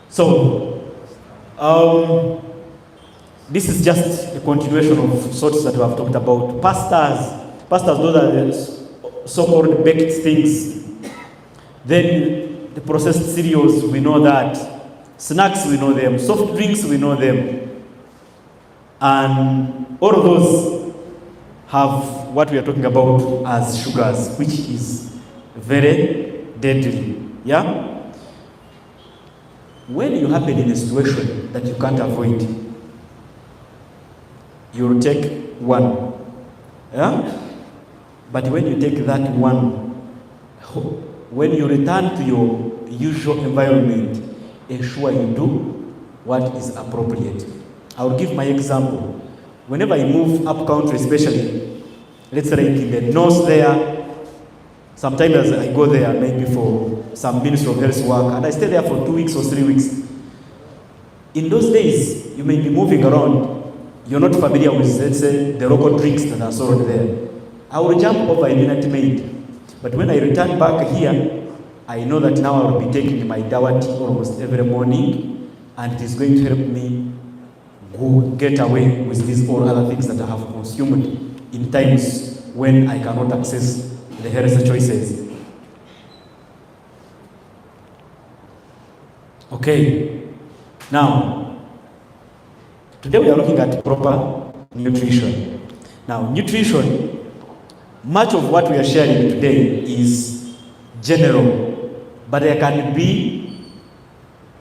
Speaker 1: So, this is just a continuation of sorts that we have talked about. Pastas, those are the so-called baked things. Then the processed cereals, we know that. Snacks, we know them. Soft drinks, we know them. And all of those have what we are talking about as sugars, which is very deadly. Yeah? When you happen in a situation that you can't avoid, you'll take one. Yeah? But when you take that one, when you return to your usual environment, ensure you do what is appropriate. I will give my example. Whenever I move up country, especially, let's say in the north there, sometimes I go there maybe for some Ministry of Health work, and I stay there for 2 weeks or 3 weeks. In those days, you may be moving around, you're not familiar with, let's say, the local drinks that are sold there. I will jump over a Minute Maid. But when I return back here, I know that now I will be taking my dawa tea almost every morning, and it is going to help me get away with these all other things that I have consumed in times when I cannot access the health choices. Okay, now, today we are looking at proper nutrition. Now, nutrition, much of what we are sharing today is general, but there can be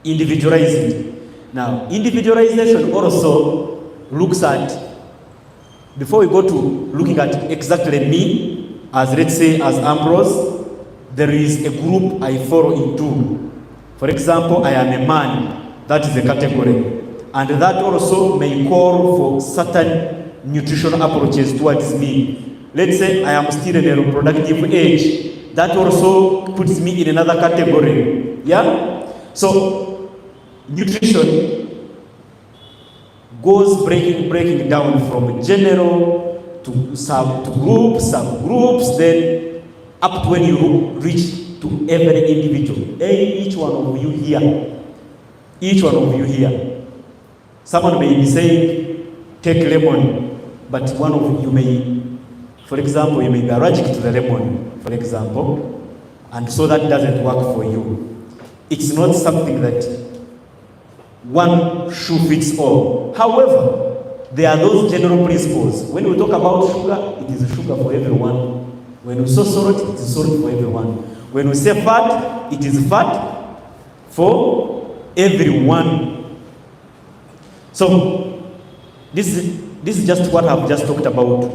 Speaker 1: individualized. Now, individualization also looks at, before we go to looking at exactly me, as let's say as Ambrose, there is a group I fall into. For example, I am a man, that is a category. And that also may call for certain nutritional approaches towards me. let's say I am still in a reproductive age, that also puts me in another category. Yeah? So nutrition goes breaking down from general to groups, subgroups, then up to when you reach to every individual. Each one of you here. Someone may be saying, take lemon, but one of you may, for example, you may be allergic to the lemon, for example, and so that doesn't work for you. It's not something that one shoe fits all. However, there are those general principles. When we talk about sugar, it is sugar for everyone. When we say salt, it is salt for everyone. When we say fat, it is fat for everyone. So, this is just what I've just talked about.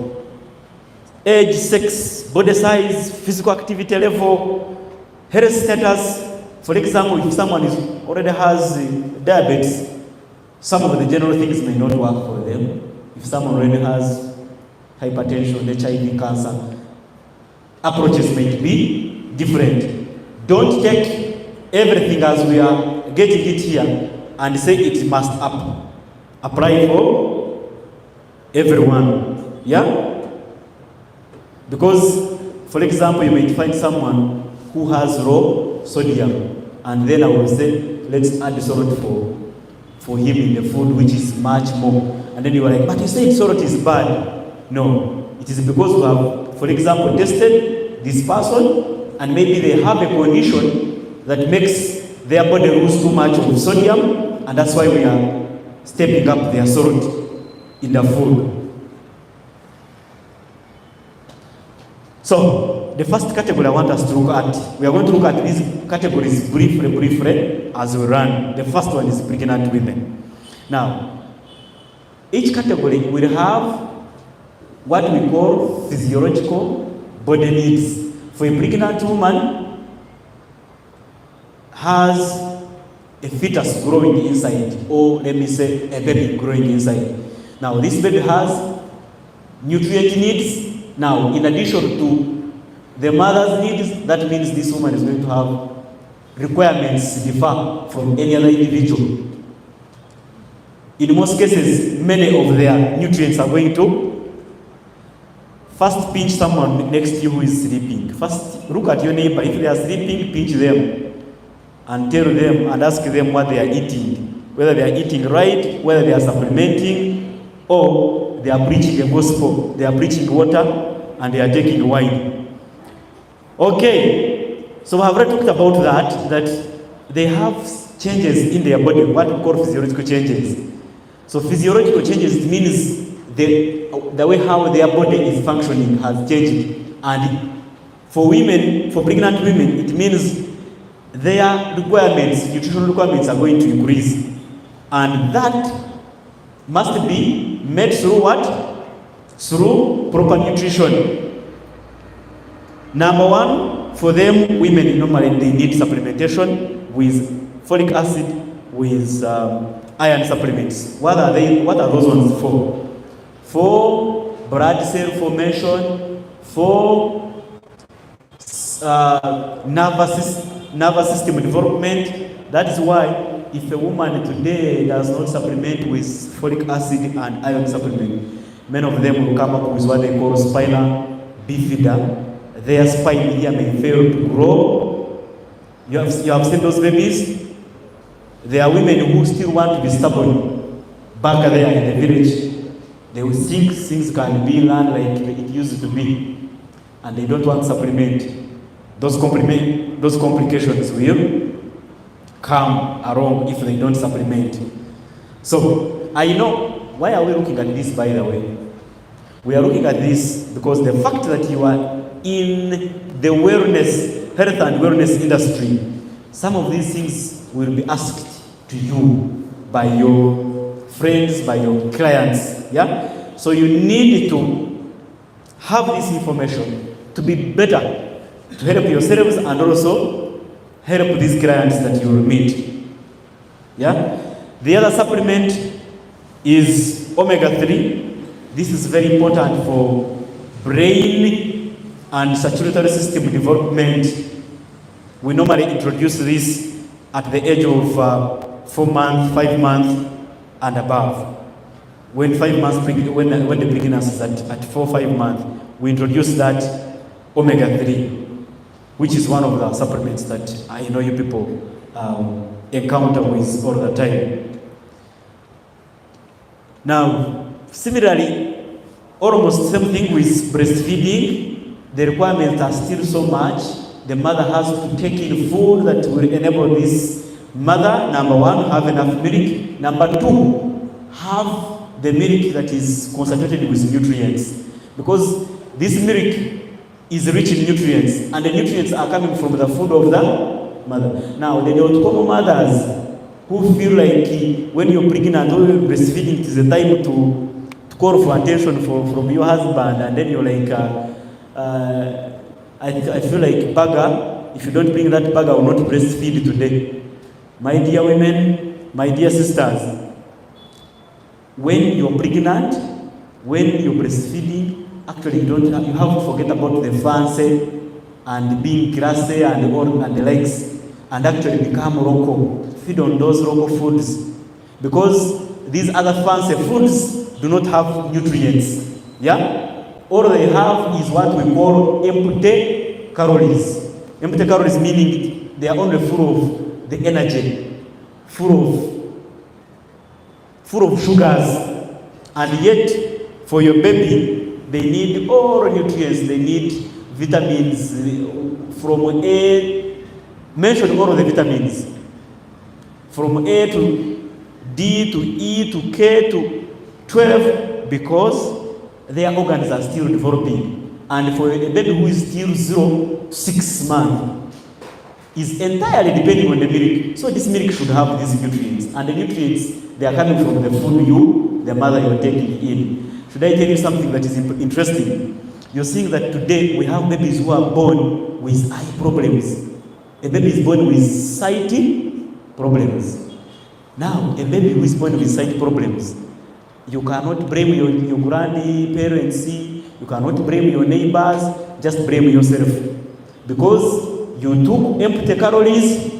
Speaker 1: Age, sex, body size, physical activity level, health status. For example, if someone already has diabetes, some of the general things may not work for them. If someone already has hypertension, HIV, cancer, approaches may be different. Don't take everything as we are getting it here and say it must apply for everyone. Yeah? Because, for example, you may find someone who has low sodium, and then I will say, let's add salt for him in the food, which is much more. And then you are like, but you said salt is bad. No, it is because we have, for example, tested this person, and maybe they have a condition that makes their body lose too much of sodium, and that's why we are stepping up their salt in the food. So, the first category I want us to look at, we are going to look at these categories briefly as we run. The first one is pregnant women. Now, each category will have what we call physiological body needs. For a pregnant woman has a fetus growing inside, or let me say a baby growing inside. Now, this baby has nutrient needs. Now, in addition to the mother's needs, that means this woman is going to have requirements differ from any other individual. In most cases, many of their nutrients are going to first pinch someone next to you who is sleeping. First, look at your neighbor. If they are sleeping, pinch them and tell them and ask them what they are eating, whether they are eating right, whether they are supplementing, or they are preaching the gospel, they are preaching water, and they are taking wine. Okay, so we have already talked about that they have changes in their body, what we call physiological changes. So physiological changes means the way how their body is functioning has changed. And for women, for pregnant women, it means their requirements, nutritional requirements are going to increase. And that must be made through what? Through proper nutrition. Number one, for them, women normally they need supplementation with folic acid, with iron supplements. What are those ones for? For blood cell formation, for nervous system development. That is why if a woman today does not supplement with folic acid and iron supplement, many of them will come up with what they call spina bifida. Their spine here may fail to grow. You have seen those babies? There are women who still want to be stubborn back there in the village. They will think things can be learned like it used to be, and they don't want to supplement. Those complications will come along if they don't supplement. So, I know, why are we looking at this, by the way? We are looking at this because the fact that you are in the health and wellness industry, some of these things will be asked to you by your friends, by your clients. Yeah? So you need to have this information to be better, to help yourselves and also help these clients that you will meet. Yeah? The other supplement is omega-3. This is very important for brain and circulatory system development. We normally introduce this at the age of 4 months, 5 months, and above. When 5 months, when the pregnancy is at 4, 5 months, we introduce that omega-3, which is one of the supplements that I know you people encounter with all the time. Now, similarly, almost same thing with breastfeeding. The requirements are still so much. The mother has to take in food that will enable this mother, number one, have enough milk. Number two, have the milk that is concentrated with nutrients. Because this milk is rich in nutrients, and the nutrients are coming from the food of the mother. Now, the common mothers who feel like when you're pregnant or you're breastfeeding, it is a time to call for attention from your husband, and then you're like, I feel like burger, if you don't bring that burger, I will not breastfeed today. My dear women, my dear sisters, when you're pregnant, when you're breastfeeding, actually you have to forget about the fancy and being grassy and all and the likes, and actually become local. Feed on those local foods, because these other fancy foods do not have nutrients. Yeah? All they have is what we call empty calories. Empty calories meaning they are only full of the energy, full of sugars, and yet for your baby they need all nutrients. They need vitamins from A. Mention all of the vitamins from A to D to E to K to 12, because their organs are still developing. And for a baby who is still 0 to 6 months, is entirely depending on the milk. So this milk should have these nutrients. And the nutrients, they are coming from the food the mother you're taking in. Should I tell you something that is interesting? You're seeing that today we have babies who are born with eye problems. A baby is born with sight problems. Now, a baby who is born with sight problems, you cannot blame your grandparents, you cannot blame your neighbors, just blame yourself. Because you took empty calories,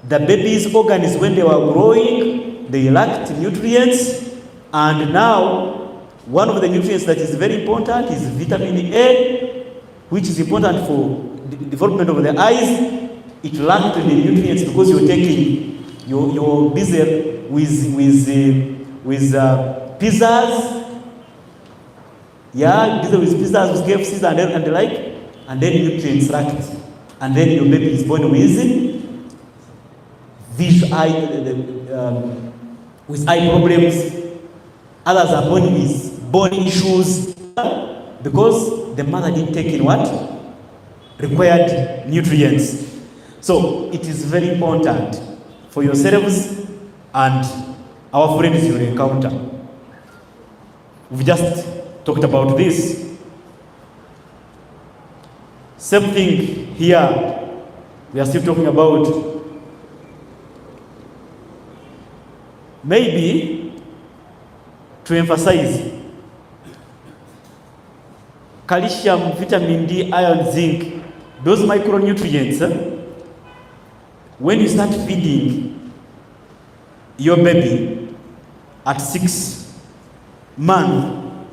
Speaker 1: the baby's organs when they were growing, they lacked nutrients, and now one of the nutrients that is very important is vitamin A, which is important for the development of the eyes. It lacked the nutrients because you're busy with pizzas. Yeah, busy with pizzas, with KFCs and the like, and then nutrients lacked, and then your baby is born with eye problems. Others are born with bone issues because the mother didn't take in what? Required nutrients. So it is very important for yourselves and our friends you will encounter. We've just talked about this. Same thing here. We are still talking about maybe to emphasize calcium, vitamin D, iron, zinc, those micronutrients. When you start feeding your baby at 6 months,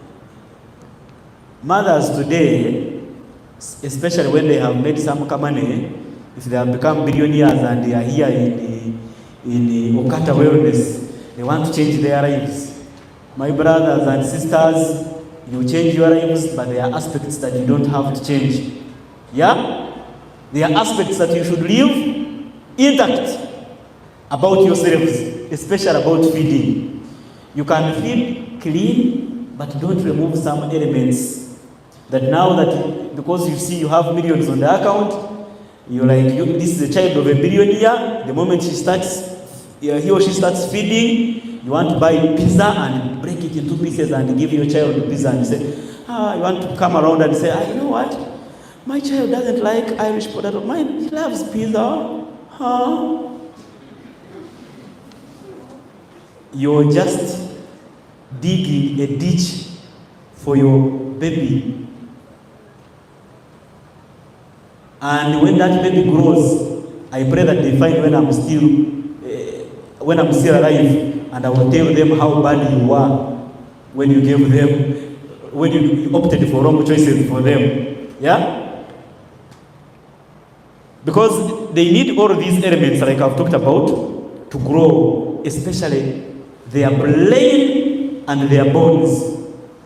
Speaker 1: mothers today, especially when they have made some money, if they have become billionaires and they are here in Okata Wellness, they want to change their lives. My brothers and sisters, you change your lives, but there are aspects that you don't have to change. Yeah? There are aspects that you should live intact about yourselves, especially about feeding. You can feed clean, but don't remove some elements that now that, because you see you have millions on the account, you're like, this is a child of a billionaire. The moment he or she starts feeding, you want to buy pizza and break it into pieces and give your child pizza and say, you want to come around and say, you know what? My child doesn't like Irish potato. Mine, he loves pizza. You're just digging a ditch for your baby. And when that baby grows, I pray that they find when I'm still alive, and I will tell them how bad you were when you gave them, when you opted for wrong choices for them. Yeah? Because they need all these elements like I've talked about to grow, especially their brain and their bones.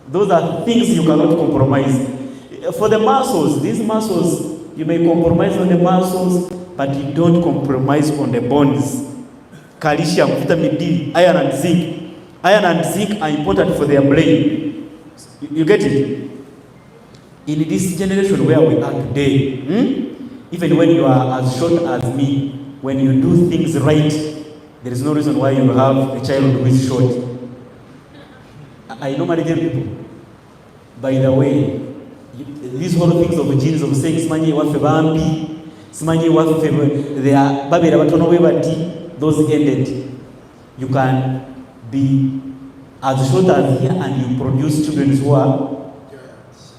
Speaker 1: Those are things you cannot compromise. For the muscles, these muscles, you may compromise on the muscles, but you don't compromise on the bones. Calcium, vitamin D, iron and zinc. Iron and zinc are important for their brain. You get it? In this generation where we are today, even when you are as short as me, when you do things right, there is no reason why you have a child who is short. I normally tell people, by the way, these whole things of genes of saying smanyi wafe bambi, smanyi wafe they are babera batono bebati, those ended. You can be as short as here and you produce children who are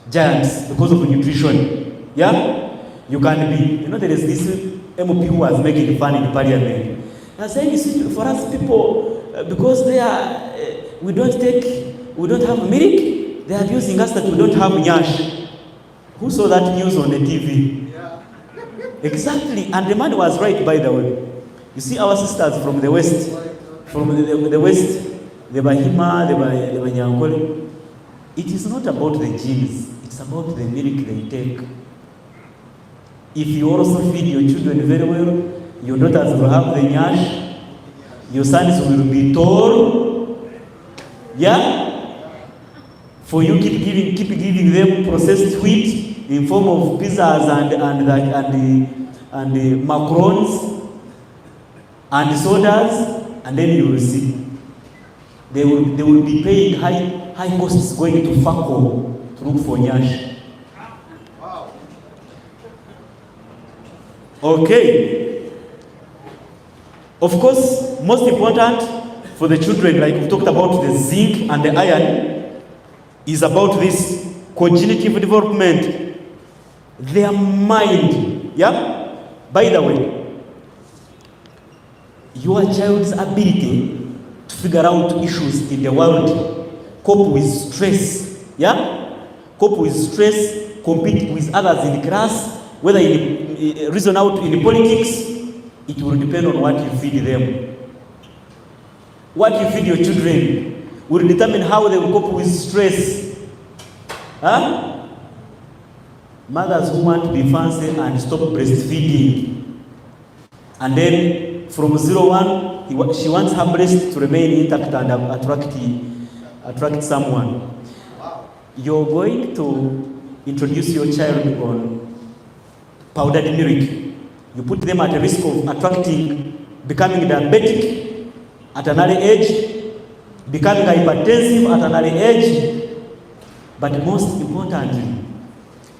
Speaker 1: giants because of nutrition. Yeah? You can be, there is this MP who was making fun in parliament. I saying, you see, for us people, because they are, we don't have milk, they are abusing us that we don't have nyash. Who saw that news on the TV? Yeah. Exactly, and the man was right, by the way. You see our sisters from the West, the West, the Bahima, the Banyankole, it is not about the genes, it's about the milk they take. If you also feed your children very well, your daughters will have the nyash, your sons will be tall. Yeah? For you keep giving them processed wheat in form of pizzas and macarons and sodas, and then you will see they will be paying high costs going to Fako to look for nyash. Okay. Of course, most important for the children, like we talked about the zinc and the iron, is about this cognitive development, their mind. Yeah? By the way, your child's ability to figure out issues in the world, cope with stress, yeah? Cope with stress, compete with others in class, whether reason out in politics, it will depend on what you feed them. What you feed your children will determine how they will cope with stress. Huh? Mothers who want to be fancy and stop breastfeeding, and then from 0-1, she wants her breast to remain intact and attract someone. You're going to introduce your child on powdered milk. You put them at a risk of becoming diabetic at an early age, becoming hypertensive at an early age. But most importantly,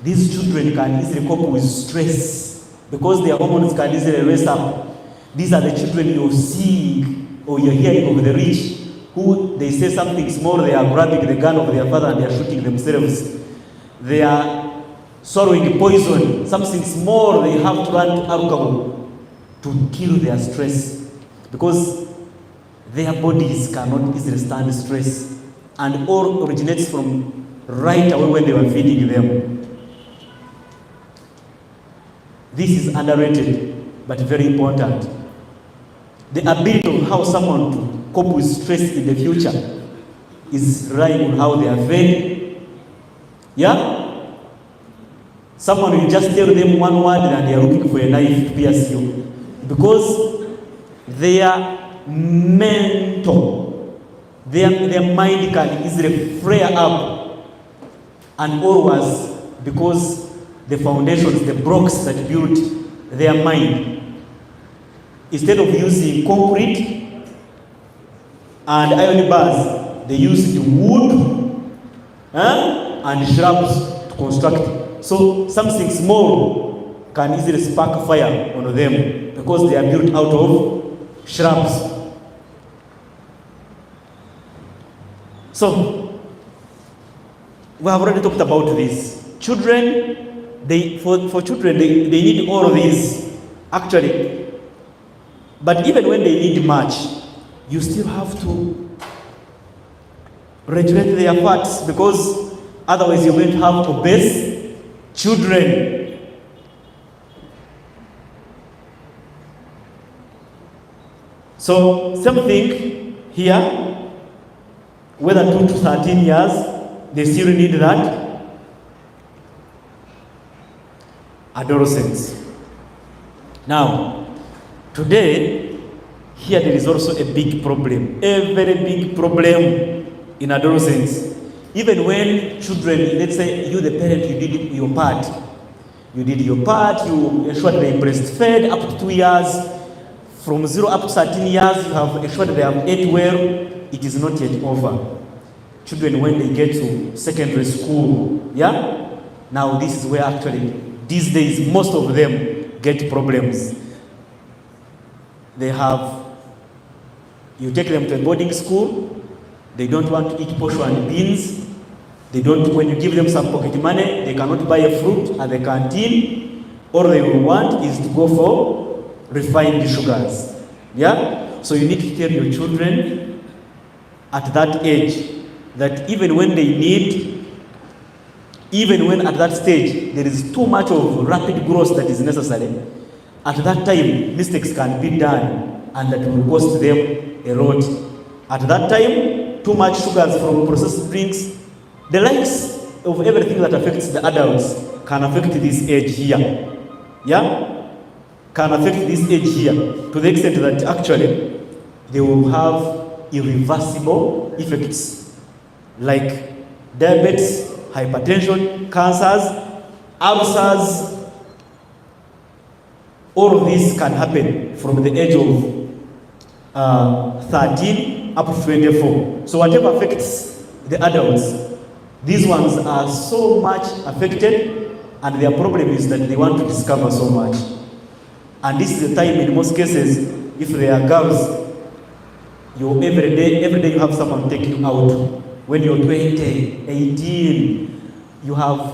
Speaker 1: these children can easily cope with stress because their hormones can easily raise up. These are the children you're seeing or you're hearing of the rich who they say something small, they are grabbing the gun of their father and they are shooting themselves. They are swallowing poison, something small, they have to run to alcohol to kill their stress because their bodies cannot easily stand stress, and all originates from right away when they were feeding them. This is underrated but very important. The ability of how someone to cope with stress in the future is relying on how they are fed. Yeah? Someone will just tell them one word and they are looking for a knife to pierce you because their mental, their mind can easily flare up, and all was because the foundations, the blocks that built their mind, instead of using concrete and iron bars, they used wood and shrubs to construct. So something small can easily spark fire on them because they are built out of shrubs. So We have already talked about this. Children, for children, they need all these, actually. But even when they need much, you still have to regulate their fats, because otherwise you're going to have obese children. So same thing here, whether 2 to 13 years, they still need that. Adolescents. Now, today, here there is also a big problem, a very big problem in adolescents. Even when children, let's say you, the parent, you did your part. You did your part, you ensured they breastfed up to 2 years. From 0 up to 13 years, you have ensured they have ate well. It is not yet over. Children, when they get to secondary school, yeah? Now this is where actually, these days, most of them get problems. They have, you take them to a boarding school, they don't want to eat posho and beans. They don't, when you give them some pocket money, they cannot buy a fruit at the canteen. All they will want is to go for refined sugars. Yeah? So you need to tell your children at that age that even when they need, even when at that stage there is too much of rapid growth that is necessary, at that time mistakes can be done and that will cost them a lot. At that time, too much sugars from processed drinks, the likes of everything that affects the adults can affect this age here. Yeah? Can affect this age here to the extent that actually they will have irreversible effects like diabetes, hypertension, cancers, ulcers. All of this can happen from the age of 13 up to 24. So whatever affects the adults, these ones are so much affected, and their problem is that they want to discover so much. And this is the time, in most cases, if they are girls, you every day you have someone take you out. When you're 20, 18,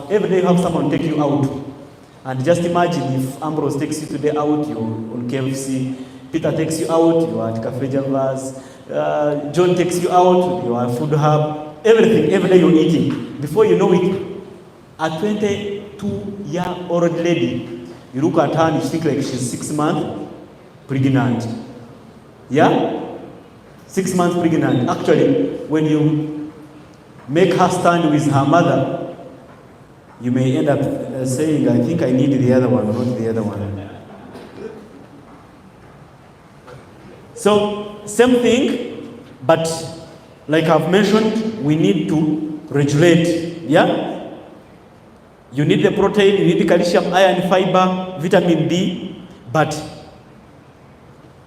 Speaker 1: every day you have someone take you out. And just imagine if Ambrose takes you today out, you're on KFC. Peter takes you out, you're at Cafe Javas. John takes you out, you're at Food Hub. Everything, every day you're eating. Before you know it, a 22-year-old lady, you look at her and you think like she's 6 months pregnant. Yeah? 6 months pregnant. Actually, when you make her stand with her mother, you may end up saying, I think I need the other one, not the other one. So, same thing, but like I've mentioned, we need to regulate. Yeah? You need the protein, you need the calcium, iron, fiber, vitamin D, but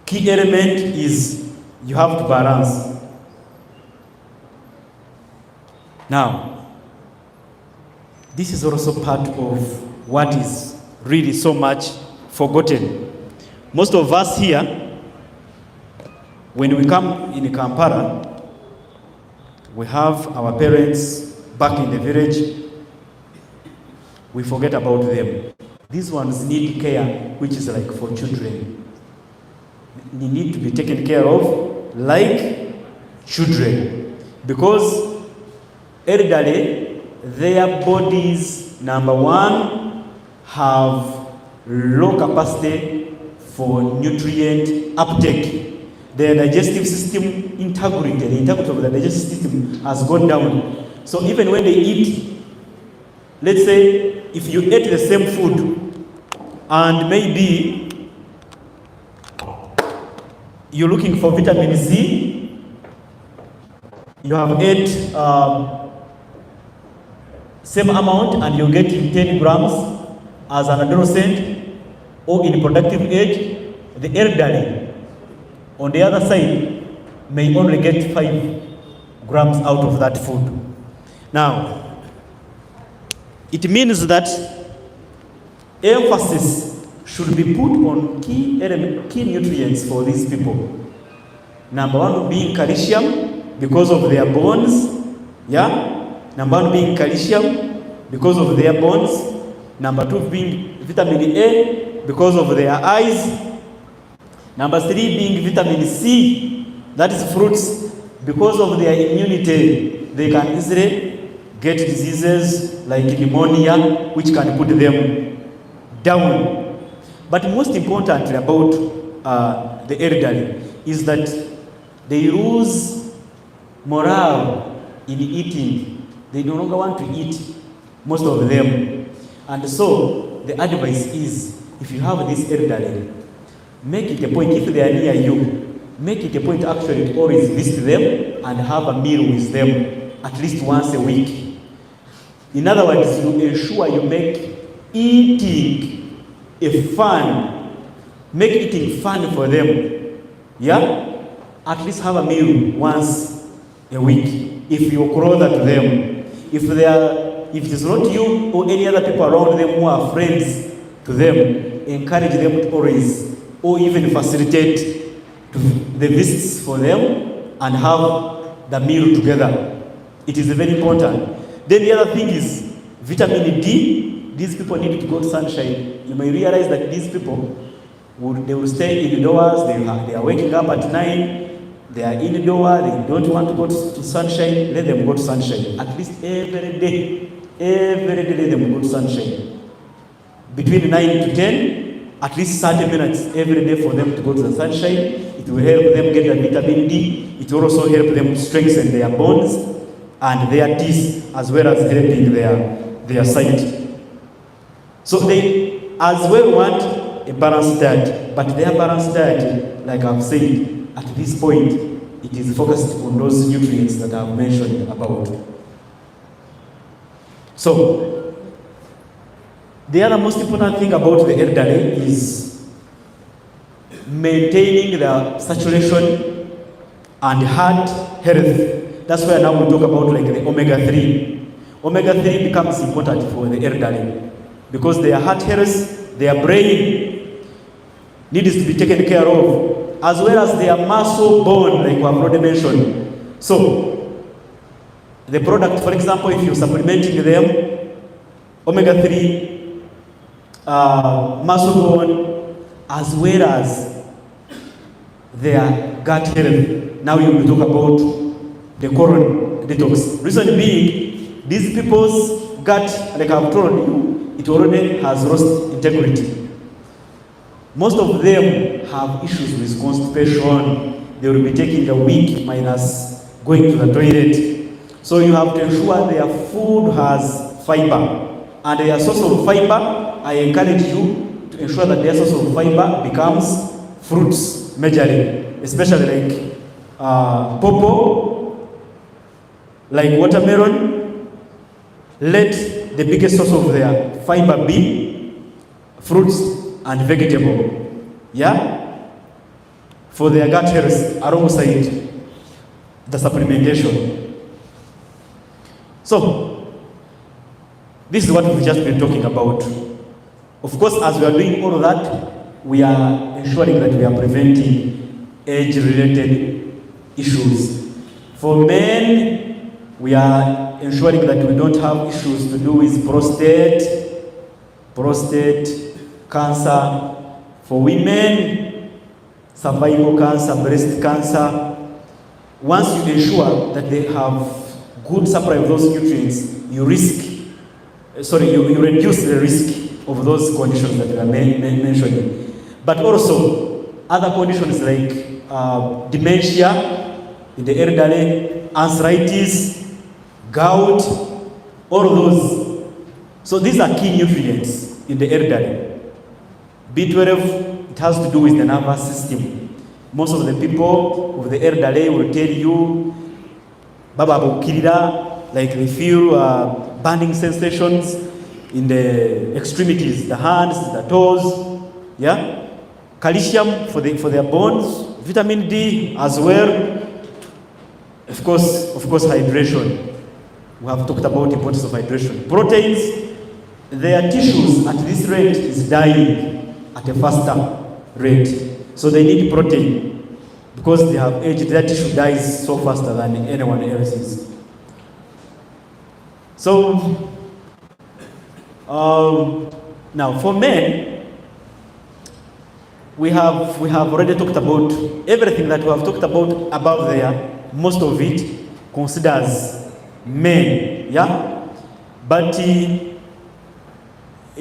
Speaker 1: key element is you have to balance. Now, this is also part of what is really so much forgotten. Most of us here, when we come in Kampala, we have our parents back in the village. We forget about them. These ones need care, which is like for children. They need to be taken care of like children. Because elderly, their bodies, number one, have low capacity for nutrient uptake. Their digestive system integrity, the integrity of the digestive system has gone down. So even when they eat, let's say if you ate the same food and maybe you're looking for vitamin C, you have ate same amount and you're getting 10 grams as an adolescent or in productive age, the elderly on the other side may only get 5 grams out of that food. Now, it means that emphasis should be put on key nutrients for these people. Number one being calcium because of their bones, yeah? Number 1 being calcium, because of their bones. Number 2 being vitamin A, because of their eyes. Number 3 being vitamin C, that is fruits, because of their immunity. They can easily get diseases like pneumonia, which can put them down. But most importantly about the elderly is that they lose morale in eating. They no longer want to eat, most of them. And so the advice is, if you have this elderly, make it a point, if they are near you, make it a point actually to always visit them and have a meal with them at least once a week. In other words, you ensure you make eating a fun, make eating fun for them. Yeah? At least have a meal once a week if you're closer to them. If it is not you or any other people around them who are friends to them, encourage them to always, or even facilitate the visits for them and have the meal together. It is very important. Then the other thing is vitamin D. These people need to go to sunshine. You may realize that these people, they will stay indoors. They are waking up at 9. They are indoor. They don't want to go to sunshine. Let them go to sunshine. At least every day. Every day let them go to sunshine. Between 9 to 10, at least 30 minutes every day for them to go to the sunshine. It will help them get the vitamin D. It will also help them strengthen their bones and their teeth, as well as helping their sight. So they as well want a balanced diet, but their balanced diet, like I've said, at this point, it is focused on those nutrients that I've mentioned about. So, the other most important thing about the elderly is maintaining the saturation and heart health. That's why now we talk about like the omega-3. Omega-3 becomes important for the elderly because their heart health, their brain needs to be taken care of, as well as their muscle bone, like we have already mentioned. So, the product, for example, if you're supplementing them, omega-3, muscle bone, as well as their gut health. Now you will talk about the colon detox. Reason being, these people's gut, like I've told you, it already has lost integrity. Most of them have issues with constipation. They will be taking a week minus going to the toilet. So you have to ensure their food has fiber. And their source of fiber, I encourage you to ensure that their source of fiber becomes fruits, majorly, especially like pawpaw, like watermelon. Let the biggest source of their fiber be fruits and vegetable. Yeah? For their gut health alongside the supplementation. So, this is what we've just been talking about. Of course, as we are doing all of that, we are ensuring that we are preventing age-related issues. For men, we are ensuring that we don't have issues to do with prostate cancer. For women, cervical cancer, breast cancer. Once you ensure that they have good supply of those nutrients, you reduce the risk of those conditions that we are mentioning. But also, other conditions like dementia in the elderly, arthritis, gout, all of those. So these are key nutrients in the elderly. B12, it has to do with the nervous system. Most of the people of the elderly will tell you, Baba Bukirida, like they feel burning sensations in the extremities, the hands, the toes. Yeah? Calcium for their bones, vitamin D as well. Of course, hydration. We have talked about the importance of hydration. Proteins, their tissues at this rate is dying at a faster rate. So they need protein. Because they have aged, their tissue dies so faster than anyone else's. So, now for men, we have already talked about everything that we have talked about above there. Most of it considers men, yeah? But in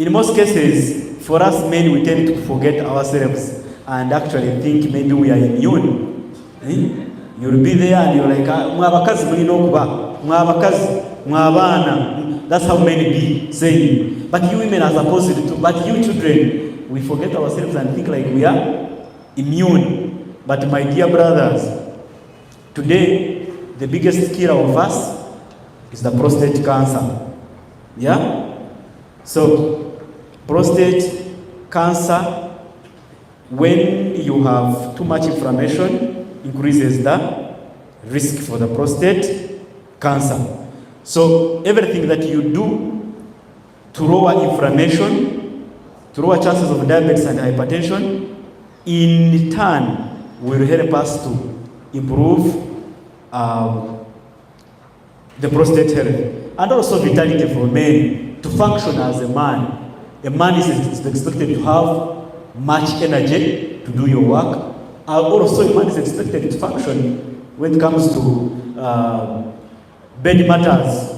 Speaker 1: most cases, for us men, we tend to forget ourselves and actually think maybe we are immune. You'll be there and you're like, mwabakazi mulina okuba, mwabakazi, mwabana. That's how men be saying. But you women are supposed to, but you children, we forget ourselves and think like we are immune. But my dear brothers, today, the biggest killer of us is the prostate cancer. Yeah? So, prostate cancer, when you have too much inflammation, increases the risk for the prostate cancer. So, everything that you do to lower inflammation, to lower chances of diabetes and hypertension, in turn will help us to improve the prostate health. And also vitality for men, to function as a man. A man is expected to have much energy to do your work. Also, a man is expected to function when it comes to bed matters.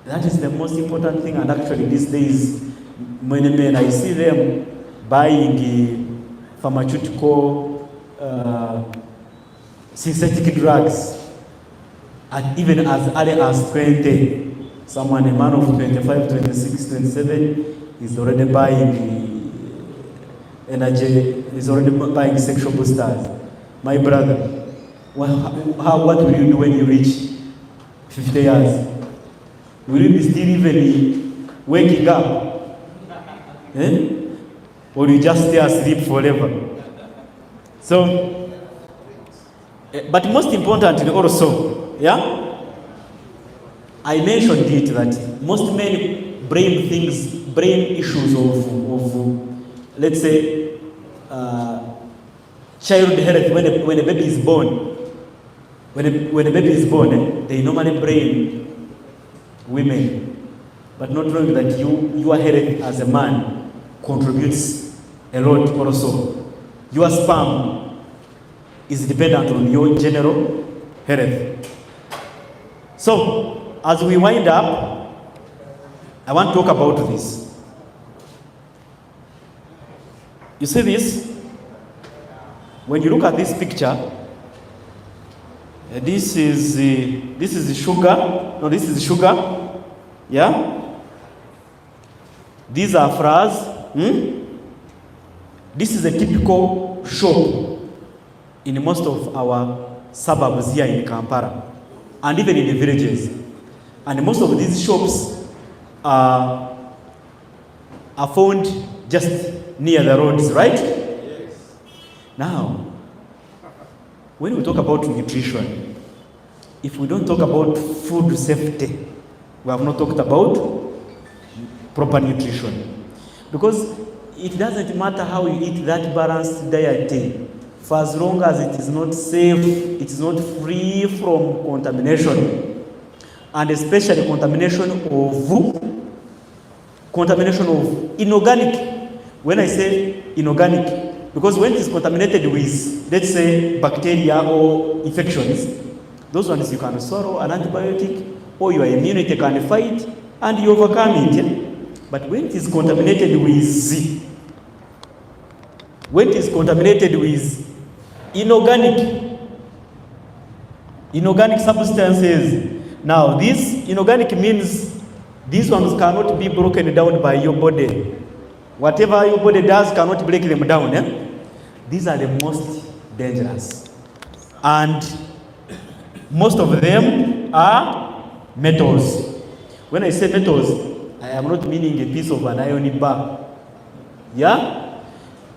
Speaker 1: That is the most important thing. And actually these days, many men, I see them buying pharmaceutical synthetic drugs, and even as early as 20. Someone, a man of 25, 26, 27, is already buying energy, is already buying sexual boosters. My brother, what will you do when you reach 50 years? Will you be still even waking up? Or you just stay asleep forever? So, but most importantly also, yeah? I mentioned it that most men brain issues of let's say, child health when a baby is born. When a baby is born, they normally blame women, but not knowing that your health as a man contributes a lot also. Your sperm is dependent on your general health. So, as we wind up, I want to talk about this. You see this? When you look at this picture, this is sugar. No, this is sugar. Yeah? These are flowers. This is a typical shop in most of our suburbs here in Kampala, and even in the villages. And most of these shops are found just near the roads, right? Yes. Now, when we talk about nutrition, if we don't talk about food safety, we have not talked about proper nutrition. Because it doesn't matter how you eat that balanced diet, for as long as it is not safe, it is not free from contamination. And especially contamination of inorganic. When I say inorganic, because when it is contaminated with, let's say, bacteria or infections, those ones you can swallow an antibiotic or your immunity can fight and you overcome it. But when it is contaminated with inorganic substances. Now, this inorganic means these ones cannot be broken down by your body. Whatever your body does cannot break them down. These are the most dangerous. And most of them are metals. When I say metals, I am not meaning a piece of an iron bar. Yeah?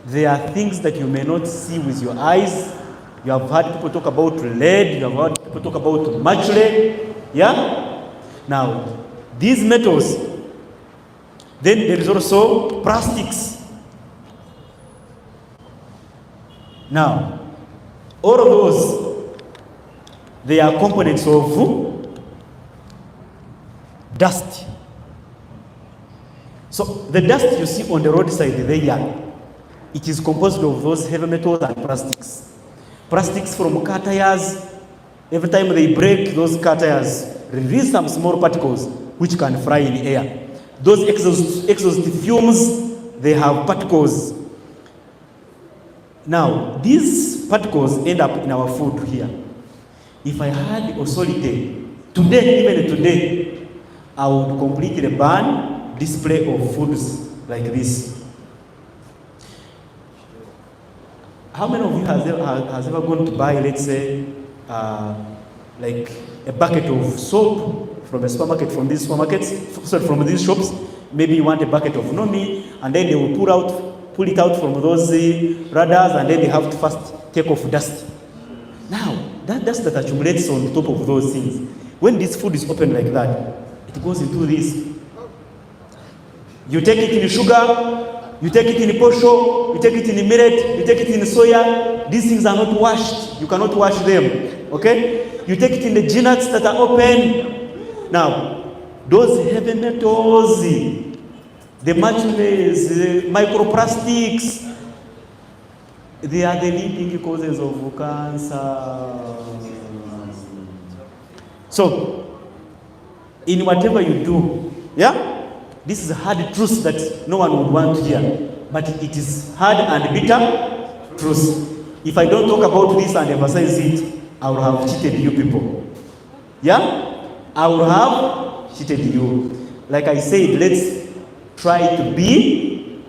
Speaker 1: They are things that you may not see with your eyes. You have heard people talk about lead, you have heard people talk about mercury. Yeah? Now, these metals, then there is also plastics. Now, all of those, they are components of dust. So the dust you see on the roadside there, it is composed of those heavy metals and plastics. Plastics from car tires, every time they break, those car tires release some small particles which can fly in air. Those exhaust fumes, they have particles. Now, these particles end up in our food here. If I had authority, even today, I would completely ban display of foods like this. How many of you has ever gone to buy, let's say, like a bucket of soap from a supermarket, from these supermarkets, sorry, from these shops? Maybe you want a bucket of Nomi, and then they will pull it out from those radars, and then they have to first take off dust. Now, that dust that accumulates on top of those things, when this food is open like that, it goes into this. You take it in sugar, you take it in posho, you take it in millet, you take it in soya. These things are not washed. You cannot wash them. Okay? You take it in the nuts that are open. Now, those heavy metals, the mercuries, the microplastics, they are the leading causes of cancer. So, in whatever you do, yeah? This is a hard truth that no one would want to hear, but it is hard and bitter truth. If I don't talk about this and emphasize it, I will have cheated you people. Yeah? I will have cheated you. Like I said, let's try to be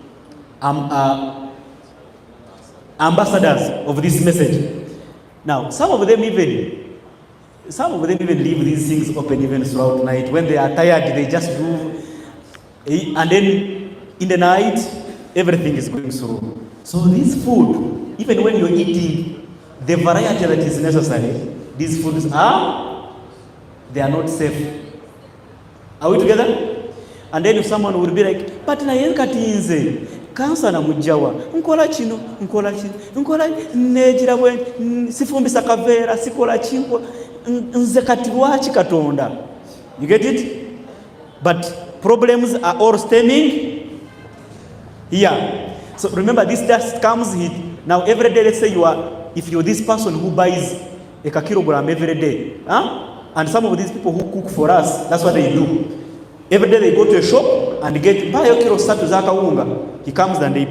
Speaker 1: ambassadors of this message. Now, some of them even leave these things open even throughout night. When they are tired, they just do. And then in the night, everything is going through. So this food, even when you're eating the variety that is necessary, these foods they are not safe. Are we together? And then if someone would be like, but na yenkatinze, kansa na mujawa, nkola nejira bwe, sifumbisa kavera, sikola chinko, nze kati wachi katonda. You get it? But problems are all stemming here. So remember, this dust comes in. Now every day, let's say if you're this person who buys a kilogram every day, and some of these people who cook for us, that's what they do. Every day they go to a shop and buy a kilo satu zaka unga. He comes and they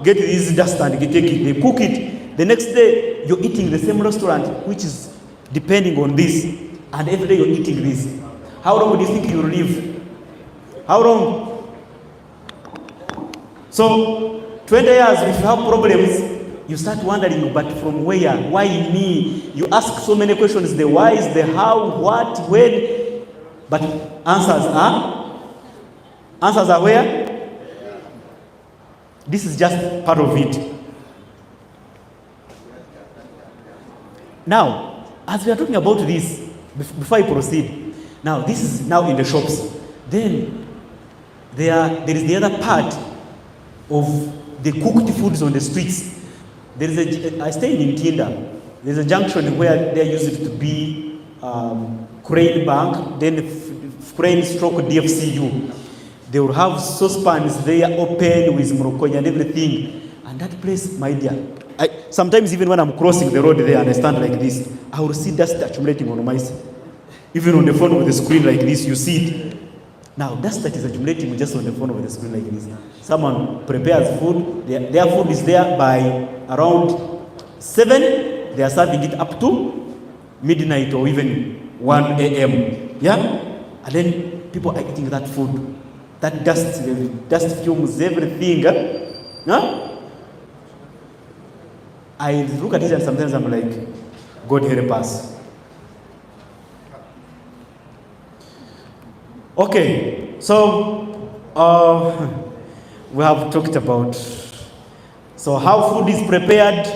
Speaker 1: get this dust and they take it, they cook it. The next day you're eating the same restaurant, which is depending on this, and every day you're eating this. How long do you think you'll live? How long? So 20 years, if you have problems, you start wondering, but from where? Why me? You ask so many questions, the whys, the how, what, when, but answers are where? This is just part of it. Now, as we are talking about this, before I proceed, now this is now in the shops. Then there is the other part of the cooked foods on the streets. I stayed in Tinda. There's a junction where there used to be Crane Bank, then Crane stroke DFCU. They will have saucepans there open with morokonya and everything. And that place, my dear, sometimes even when I'm crossing the road there and I stand like this, I will see dust accumulating on myself. Even on the phone with the screen like this, you see it. Now, dust that is accumulating just on the phone with the screen like this. Someone prepares food, their food is there by around 7, they are serving it up to midnight or even 1 a.m. Yeah? And then people are eating that food. That dust fumes everything. Huh? I look at it and sometimes I'm like, God help us. Okay, so we have talked about how food is prepared.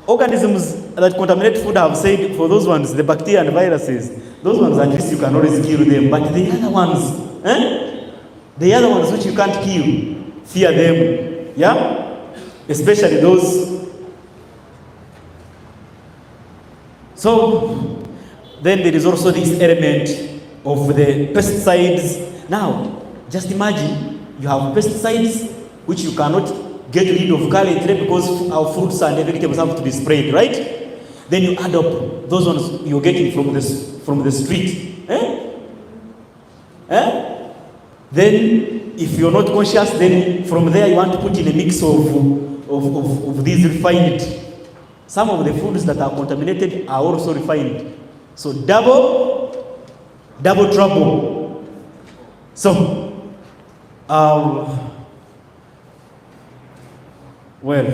Speaker 1: Organisms that contaminate food, I have said, for those ones, the bacteria and viruses, those ones at least you can always kill them. But the other ones which you can't kill, fear them. Yeah? Especially those. So Then there is also this element of the pesticides. Now, just imagine you have pesticides which you cannot get rid of currently because our fruits and vegetables have to be sprayed, right? Then you add up those ones you're getting from the street. Then, if you're not conscious, then from there you want to put in a mix of these refined. Some of the foods that are contaminated are also refined. So double trouble. So, well,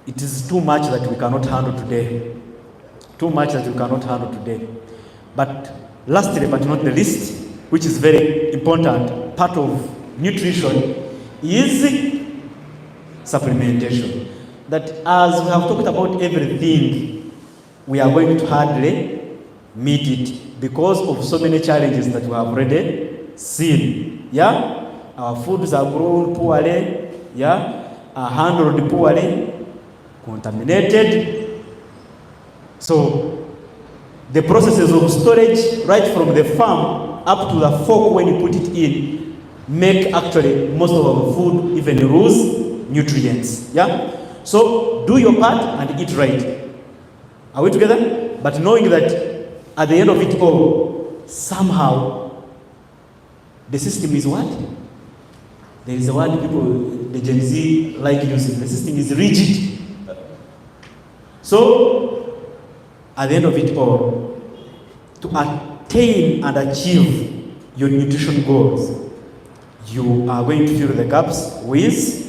Speaker 1: it is too much that we cannot handle today. Too much that we cannot handle today. But lastly, but not the least, which is very important, part of nutrition is supplementation. That as we have talked about everything, we are going to hardly meet it because of so many challenges that we have already seen. Yeah, our foods are grown poorly. Yeah, are handled poorly, contaminated. So the processes of storage, right from the farm up to the fork when you put it in, make actually most of our food even lose nutrients. Yeah. So do your part and eat right. Are we together? But knowing that at the end of it all, somehow the system is what? There is a word people, the Gen Z like using. The system is rigid. So at the end of it all, to attain and achieve your nutrition goals, you are going to fill the gaps with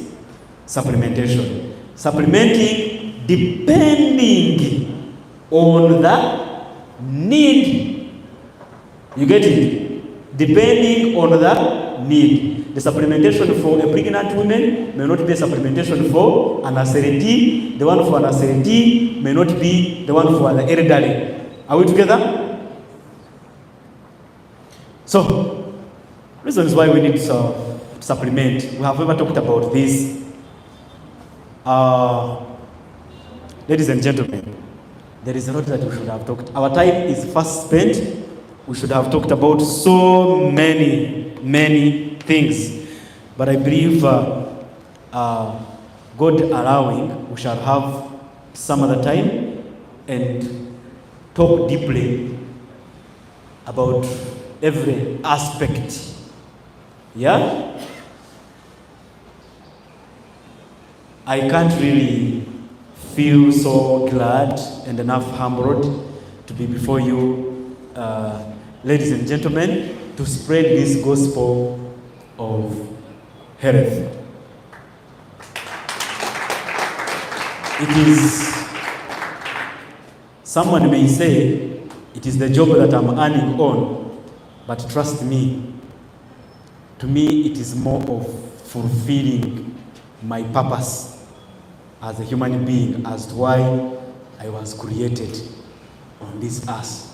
Speaker 1: supplementation. Supplementing depending on the need. You get it? Depending on the need. The supplementation for a pregnant woman may not be a supplementation for an SLT. The one for an SLT may not be the one for the elderly. Are we together? So, reasons why we need to supplement. We have ever talked about this. Ladies and gentlemen, there is a lot that we should have talked. Our time is fast spent. We should have talked about so many things. But I believe God allowing, we shall have some other time and talk deeply about every aspect. Yeah? I can't really feel so glad and enough humbled to be before you, ladies and gentlemen, to spread this gospel of health. It is, someone may say, it is the job that I'm earning on, but trust me, to me it is more of fulfilling my purpose as a human being as to why I was created on this earth.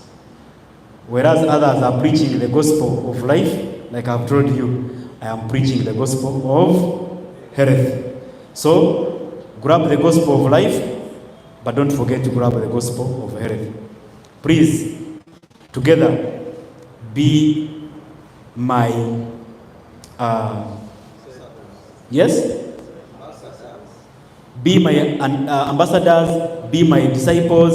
Speaker 1: Whereas others are preaching the gospel of life, like I've told you, I am preaching the gospel of health. So, grab the gospel of life, but don't forget to grab the gospel of health. Please, together, be my, yes? Be my ambassadors, be my disciples,